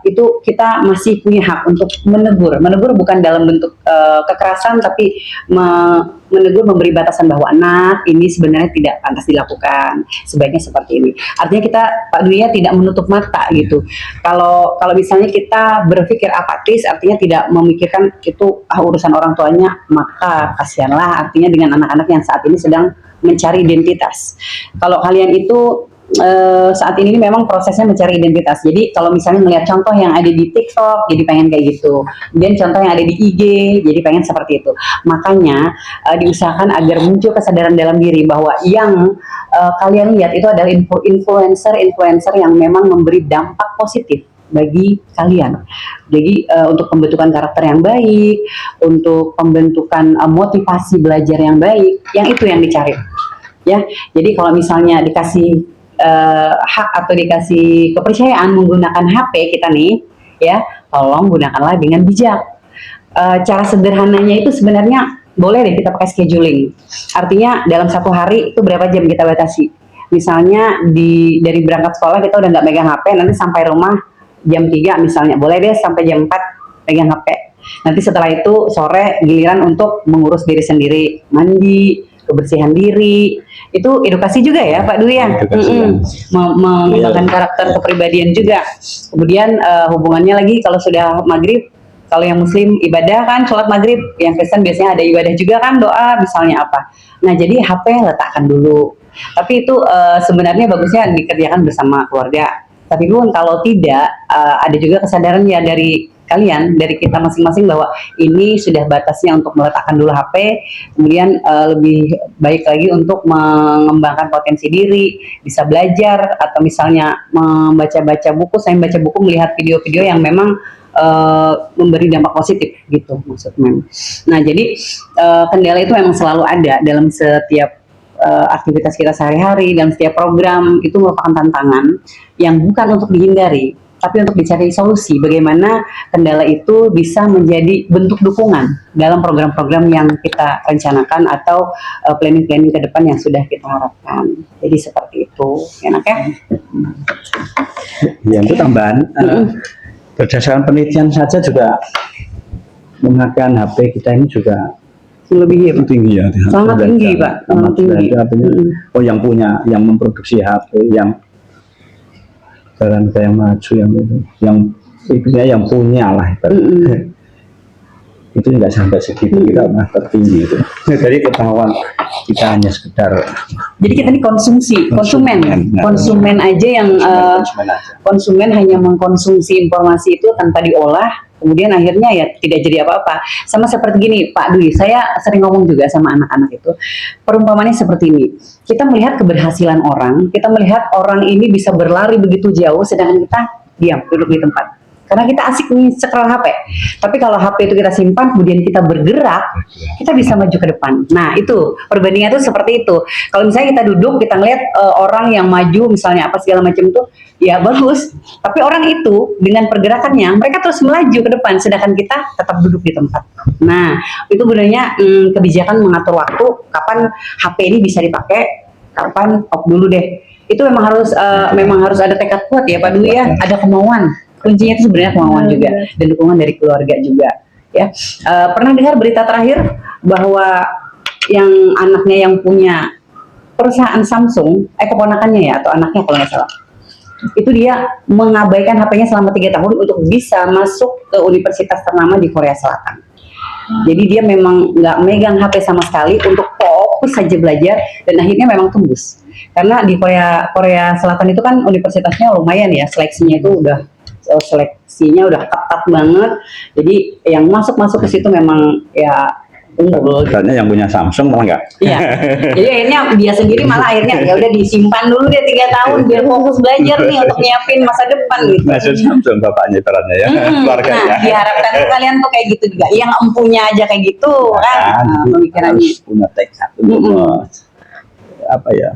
itu kita masih punya hak untuk menegur bukan dalam bentuk kekerasan, tapi menegur, memberi batasan bahwa anak ini sebenarnya tidak pantas dilakukan, sebaiknya seperti ini. Artinya kita, Pak Dwi, tidak menutup mata gitu. Kalau misalnya kita berpikir apatis, artinya tidak memikirkan itu urusan orang tuanya, maka kasihanlah artinya dengan anak-anak yang saat ini sedang mencari identitas. Kalau kalian itu saat ini memang prosesnya mencari identitas. Jadi kalau misalnya melihat contoh yang ada di TikTok, jadi pengen kayak gitu. Kemudian contoh yang ada di IG, jadi pengen seperti itu. Makanya diusahakan agar muncul kesadaran dalam diri bahwa yang kalian lihat itu adalah influencer yang memang memberi dampak positif bagi kalian. Jadi untuk pembentukan karakter yang baik, untuk pembentukan motivasi belajar yang baik, yang itu yang dicari. Ya, jadi kalau misalnya dikasih hak atau dikasih kepercayaan menggunakan HP kita nih, ya, tolong gunakanlah dengan bijak. Cara sederhananya itu sebenarnya boleh deh kita pakai scheduling. Artinya dalam satu hari itu berapa jam kita batasi. Misalnya dari berangkat sekolah kita udah nggak megang HP, nanti sampai rumah jam 3 misalnya, boleh deh sampai jam 4 pegang HP. Nanti setelah itu sore giliran untuk mengurus diri sendiri, mandi, kebersihan diri. Itu edukasi juga ya Pak Dwi ya, mengembangkan karakter kepribadian juga. Kemudian hubungannya lagi kalau sudah maghrib, kalau yang muslim ibadah kan sholat maghrib, yang Kristen biasanya ada ibadah juga kan, doa misalnya apa. Nah jadi HP letakkan dulu. Tapi itu sebenarnya bagusnya dikerjakan bersama keluarga. Tapi pun kalau tidak, ada juga kesadaran ya dari kalian, dari kita masing-masing bahwa ini sudah batasnya untuk meletakkan dulu HP, kemudian lebih baik lagi untuk mengembangkan potensi diri, bisa belajar, atau misalnya membaca-baca buku, saya membaca buku, melihat video-video yang memang memberi dampak positif gitu maksudnya. Nah jadi kendala itu memang selalu ada dalam setiap aktivitas kita sehari-hari, dan setiap program itu merupakan tantangan yang bukan untuk dihindari, tapi untuk dicari solusi bagaimana kendala itu bisa menjadi bentuk dukungan dalam program-program yang kita rencanakan atau planning-planning ke depan yang sudah kita harapkan. Jadi seperti itu, enak ya? Ya, itu tambahan. Berdasarkan penelitian saja juga menggunakan HP kita ini juga Lebih tinggi ya, sangat tinggi Pak, sangat tinggi. Artinya, yang memproduksi HP, yang yang maju, yang punya lah, itu nggak sampai segitu, kita mah tertinggi itu. Jadi ketahuan kita hanya sekedar. Jadi kita ini konsumen aja yang konsumen hanya mengkonsumsi informasi itu tanpa diolah. Kemudian akhirnya ya tidak jadi apa-apa. Sama seperti gini Pak Dwi, saya sering ngomong juga sama anak-anak itu, perumpamannya seperti ini. Kita melihat keberhasilan orang, kita melihat orang ini bisa berlari begitu jauh, sedangkan kita diam, duduk di tempat. karena kita asik nih scroll HP. Tapi kalau HP itu kita simpan, kemudian kita bergerak, kita bisa maju ke depan. Nah itu perbandingan itu seperti itu. Kalau misalnya kita duduk, kita ngeliat orang yang maju, misalnya apa segala macam itu, ya bagus. Tapi orang itu dengan pergerakannya, mereka terus melaju ke depan, sedangkan kita tetap duduk di tempat. Nah itu gunanya kebijakan mengatur waktu, kapan HP ini bisa dipakai, kapan off dulu deh. Itu memang harus ada tekad kuat ya Pak Dwi ya, ada kemauan. Kuncinya itu sebenarnya kemauan juga dan dukungan dari keluarga juga ya. Pernah dengar berita terakhir bahwa yang anaknya yang punya perusahaan Samsung, keponakannya ya atau anaknya kalau nggak salah, itu dia mengabaikan HP-nya selama 3 tahun untuk bisa masuk ke universitas ternama di Korea Selatan. Jadi dia memang nggak megang HP sama sekali untuk fokus saja belajar, dan akhirnya memang tembus. Karena di Korea Selatan itu kan universitasnya lumayan ya, seleksinya udah ketat banget. Jadi yang masuk ke situ memang ya unggul. Katanya yang punya Samsung malah enggak. Iya. Jadi akhirnya dia sendiri malah akhirnya ya udah disimpan dulu deh 3 tahun biar fokus belajar nih untuk nyiapin masa depan gitu. Masuk Samsung bapaknya perannya ya, keluarganya. Nah, diharapkan tuh kalian tuh kayak gitu juga. Yang empunya aja kayak gitu kan, pemikirannya. Harus punya tekad untuk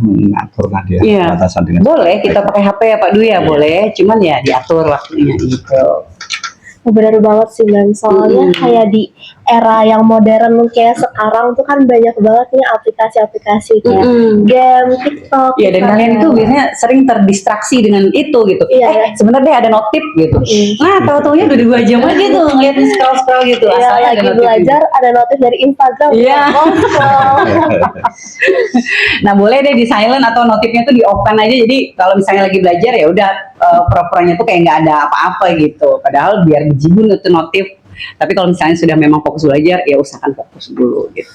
mengatur dia batasan dengan boleh kita pakai HP ya Pak Dwi ya, boleh, cuman ya diatur waktunya gitu. Bener banget sih Mem, soalnya kayak di era yang modern kayak sekarang tuh kan banyak banget nih aplikasi-aplikasi kayak game, TikTok. Iya, dan kalian itu biasanya sering terdistraksi dengan itu gitu. Iya. Sebenarnya ada notif gitu. Nah, tahu-taunya udah 2 jam aja tuh ngeliat scroll gitu. Iya, Asalnya lagi belajar ada notif dari Instagram. Iya. Wow. Nah, boleh deh di silent atau notifnya tuh di off kan aja. Jadi kalau misalnya lagi belajar ya udah pura-puranya tuh kayak nggak ada apa-apa gitu. Padahal biar dijibun itu notif. Tapi kalau misalnya sudah memang fokus belajar, ya usahakan fokus dulu gitu.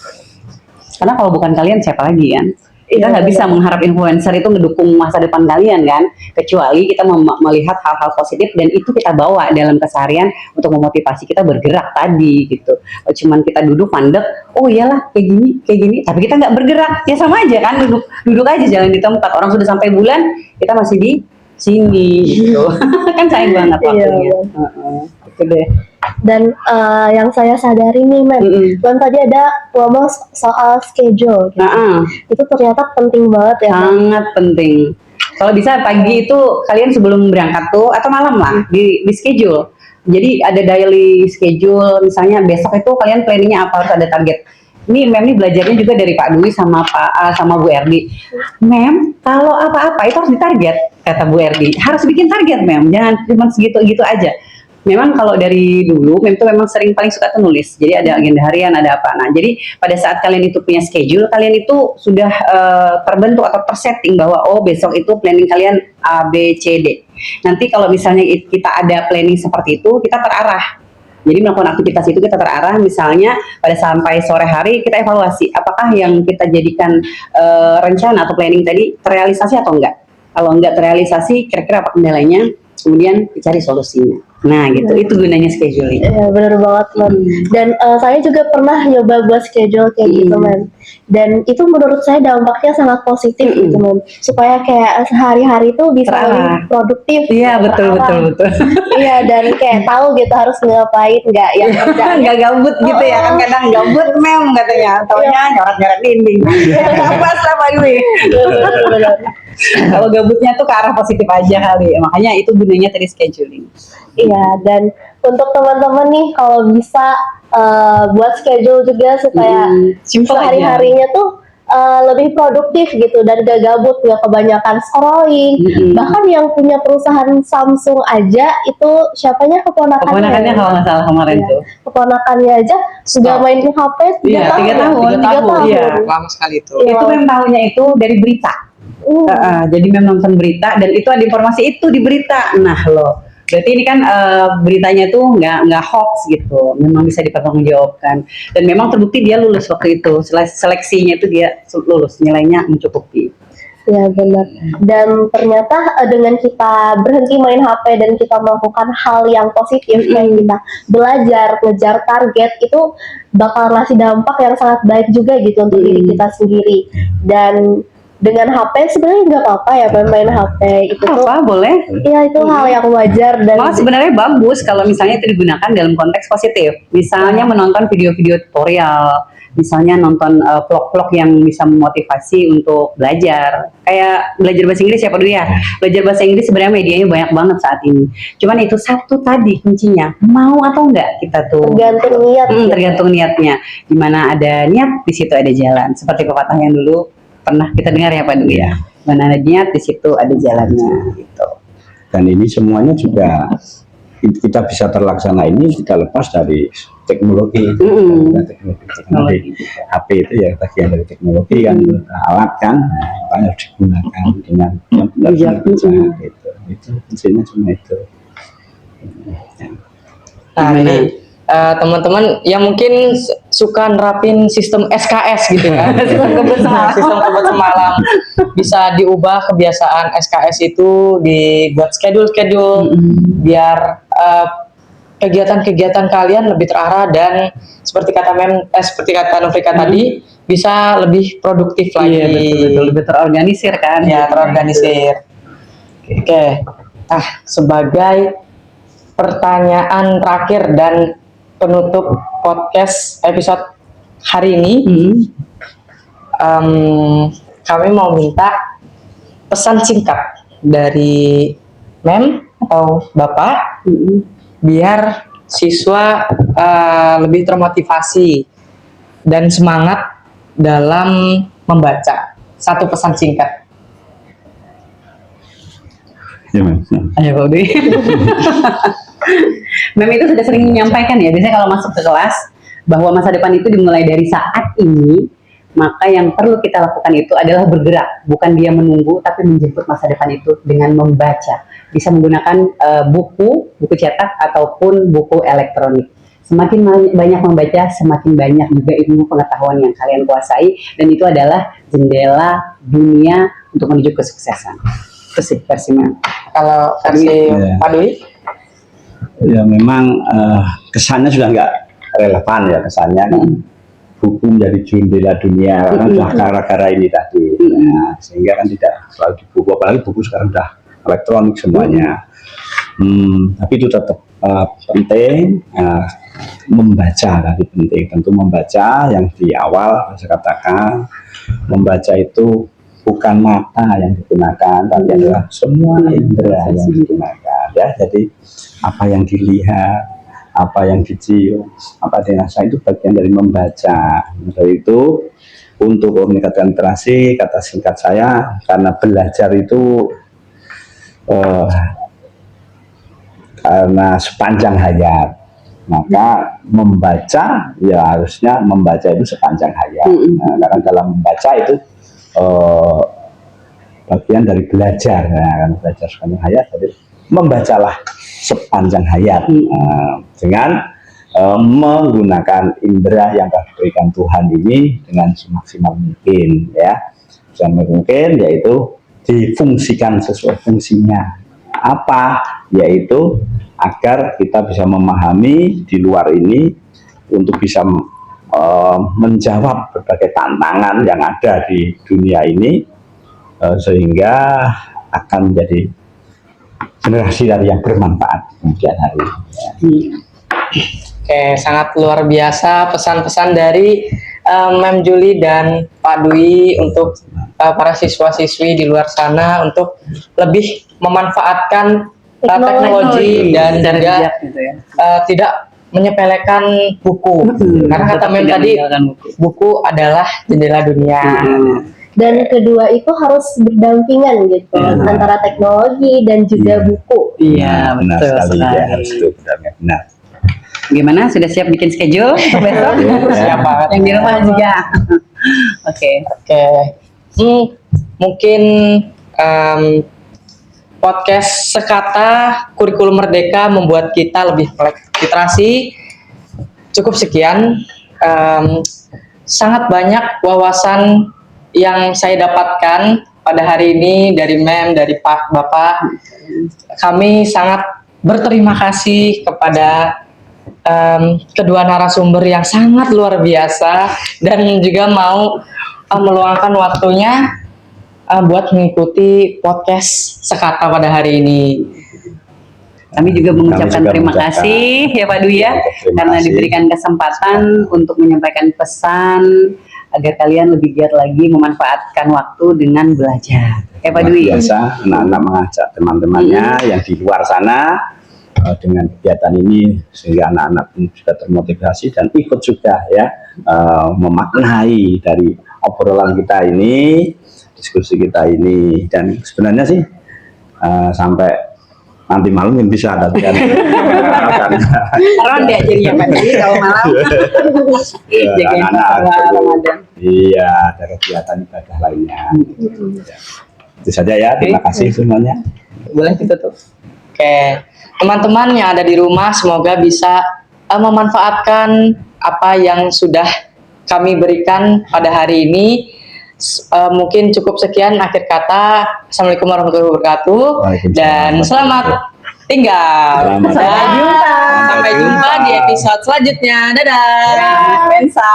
Karena kalau bukan kalian siapa lagi kan? Kita nggak bisa mengharap influencer itu ngedukung masa depan kalian kan? Kecuali kita melihat hal-hal positif dan itu kita bawa dalam keseharian untuk memotivasi kita bergerak tadi gitu. Cuman kita duduk mandek, oh iyalah kayak gini, tapi kita nggak bergerak, ya sama aja kan? Duduk aja jalan di tempat. Orang sudah sampai bulan, kita masih di sini gitu. Kan sayang banget waktunya. Itu deh. Dan yang saya sadari nih Mem, kan tadi ada ngomong soal schedule gitu. Itu ternyata penting banget ya. Sangat penting. Kalau bisa pagi itu kalian sebelum berangkat tuh atau malam lah di schedule. Jadi ada daily schedule, misalnya besok itu kalian planningnya apa, harus ada target. Ini Mem nih belajarnya juga dari Pak Dwi sama Pak A sama Bu Erdi. Mem, kalau apa-apa itu harus ditarget, kata Bu Erdi. Harus bikin target Mem, jangan cuma segitu-gitu aja. Memang kalau dari dulu Mem tuh memang paling suka tuh nulis. Jadi ada agenda harian, ada apa. Nah, jadi pada saat kalian itu punya schedule, kalian itu sudah terbentuk atau tersetting bahwa oh besok itu planning kalian A, B, C, D. Nanti kalau misalnya kita ada planning seperti itu, kita terarah. Jadi melakukan aktivitas itu kita terarah, misalnya pada sampai sore hari kita evaluasi apakah yang kita jadikan rencana atau planning tadi terrealisasi atau enggak. Kalau enggak terrealisasi, kira-kira apa kendalanya, kemudian dicari solusinya. Nah gitu, itu gunanya scheduling. Ya benar banget Mem. Dan saya juga pernah nyoba buat schedule kayak gitu Mem. Dan itu menurut saya dampaknya sangat positif gitu Mem. Supaya kayak sehari-hari itu bisa lebih produktif. Iya betul. Iya, dan kayak tahu gitu harus ngapain, nggak yang nggak gabut gitu ya kan, kadang gabut Mem katanya, taunya nyoret-nyoret dinding. Apa sama gue? Kalau gabutnya tuh ke arah positif aja kali, makanya itu gunanya tadi scheduling. Iya, dan untuk teman-teman nih kalau bisa buat schedule juga supaya sehari-harinya tuh lebih produktif gitu dan gak gabut, gak kebanyakan scrolling. Bahkan yang punya perusahaan Samsung aja itu siapanya keponakannya kalau nggak salah kemarin tuh. Keponakannya aja sudah main HP 3 tahun. Iya. Lama sekali itu. Itu Mem tahunya itu dari berita. Jadi Mem nonton berita dan itu ada informasi itu di berita. Nah loh, berarti ini kan beritanya tuh nggak hoax gitu, memang bisa dipertanggungjawabkan dan memang terbukti dia lulus waktu itu, seleksinya itu dia lulus, nilainya mencukupi. Ya benar. Dan ternyata dengan kita berhenti main HP dan kita melakukan hal yang positif kayak kita belajar, ngejar target, itu bakal ngasih dampak yang sangat baik juga gitu untuk diri kita sendiri. Dan dengan HP sebenarnya nggak apa-apa ya main HP itu tuh. Apa boleh? Ya itu hal yang wajar dan Malah sebenarnya bagus kalau misalnya itu digunakan dalam konteks positif. Misalnya menonton video-video tutorial, misalnya nonton vlog-vlog yang bisa memotivasi untuk belajar. Kayak belajar bahasa Inggris ya Pak Dwi ya. Belajar bahasa Inggris sebenarnya medianya banyak banget saat ini. Cuman itu satu tadi kuncinya, mau atau enggak kita tuh. tergantung niat. Tergantung niatnya. Di mana ada niat, di situ ada jalan. Seperti pepatah yang dulu pernah kita dengar ya Pak Dwi ya. Mana ada niat, di situ ada jalannya gitu. Dan ini semuanya juga kita bisa terlaksana ini kita lepas dari teknologi. Teknologi HP itu ya bagian dari teknologi kan, alat kan, harus digunakan dengan benar gitu. Itu fungsinya cuma itu. Nah, ini teman-teman yang mungkin suka nerapin sistem SKS gitu kan, sistem kebut semalam, bisa diubah kebiasaan SKS itu dibuat schedule biar kegiatan-kegiatan kalian lebih terarah dan seperti kata seperti kata Novika tadi bisa lebih produktif lagi. Iya betul, lebih terorganisir kan? Ya, terorganisir. Oke. Nah, sebagai pertanyaan terakhir dan penutup podcast episode hari ini, kami mau minta pesan singkat dari Mem atau Bapak biar siswa lebih termotivasi dan semangat dalam membaca. Satu pesan singkat. Ya, Mas. Ayo Pak Dwi. Mem itu sudah sering menyampaikan ya, biasanya kalau masuk ke kelas bahwa masa depan itu dimulai dari saat ini, maka yang perlu kita lakukan itu adalah bergerak, bukan dia menunggu, tapi menjemput masa depan itu dengan membaca. Bisa menggunakan buku cetak ataupun buku elektronik. Semakin banyak membaca, semakin banyak juga ilmu pengetahuan yang kalian kuasai, dan itu adalah jendela dunia untuk menuju kesuksesan. Itu sih versi Mem. Kalau versi Pak Dwi? Ya memang kesannya sudah nggak relevan ya, kesannya kan buku menjadi jendela dunia karena sudah gara-gara ini tadi. Nah, sehingga kan tidak selalu di buku, apalagi buku sekarang sudah elektronik semuanya. Tapi itu tetap penting membaca, tadi penting tentu membaca. Yang di awal saya katakan membaca itu bukan mata yang digunakan, tapi adalah semua indera yang digunakan ya. Jadi apa yang dilihat, apa yang dicium, apa yang dirasa itu bagian dari membaca. Dari itu untuk meningkatkan literasi, kata singkat saya, karena belajar itu karena sepanjang hayat, maka membaca ya harusnya membaca itu sepanjang hayat. Nah, karena dalam membaca itu bagian dari belajar, kan belajar sepanjang hayat, jadi membacalah sepanjang hayat dengan menggunakan indera yang telah diberikan Tuhan ini dengan semaksimal mungkin ya, semaksimal mungkin, yaitu difungsikan sesuai fungsinya apa, yaitu agar kita bisa memahami di luar ini untuk bisa menjawab berbagai tantangan yang ada di dunia ini, sehingga akan menjadi generasi dari yang bermanfaat kemudian hari. Oke, sangat luar biasa pesan-pesan dari Mem Juli dan Pak Dwi untuk para siswa-siswi di luar sana untuk lebih memanfaatkan teknologi dan juga gitu ya. tidak menyepelekan buku. Karena kata Mem tadi, buku adalah jendela dunia. Dan kedua itu harus berdampingan gitu antara teknologi dan juga buku. Iya, benar betul sekali sekali. ya, harus itu benar. Gimana? Sudah siap bikin schedule untuk besok? Siap banget. Yang di rumah juga. Oke. Oke. Mungkin podcast Sekata Kurikulum Merdeka membuat kita lebih melek literasi. Cukup sekian. Sangat banyak wawasan yang saya dapatkan pada hari ini dari Mem, dari Pak Bapak. Kami sangat berterima kasih kepada kedua narasumber yang sangat luar biasa dan juga mau meluangkan waktunya buat mengikuti podcast Sekata pada hari ini. Kami juga mengucapkan juga terima mengucapkan kasih ya Pak Dwi ya, terima karena kasih. diberikan kesempatan untuk menyampaikan pesan agar kalian lebih giat lagi memanfaatkan waktu dengan belajar. Ya Pak Luar Dwi. biasa anak-anak mengajak teman-temannya yang di luar sana dengan kegiatan ini sehingga anak-anak pun juga termotivasi dan ikut juga ya memaknai dari obrolan kita ini, diskusi kita ini. Dan sebenarnya sih sampai nanti malam yang bisa latihan. Ronde jadinya Pak Dwi kalau malam. Iya, Jagain anak-anak pahala perlu. Ramadan. Iya, ada kegiatan ibadah lainnya. Ya. Itu saja ya, terima kasih semuanya. Boleh ditutup. Oke, teman-teman yang ada di rumah semoga bisa memanfaatkan apa yang sudah kami berikan pada hari ini. Mungkin cukup sekian akhir kata. Assalamualaikum warahmatullahi wabarakatuh Waalaikumsalam. dan selamat tinggal. Selamat Sampai jumpa di episode selanjutnya. Dadah. Dispensa.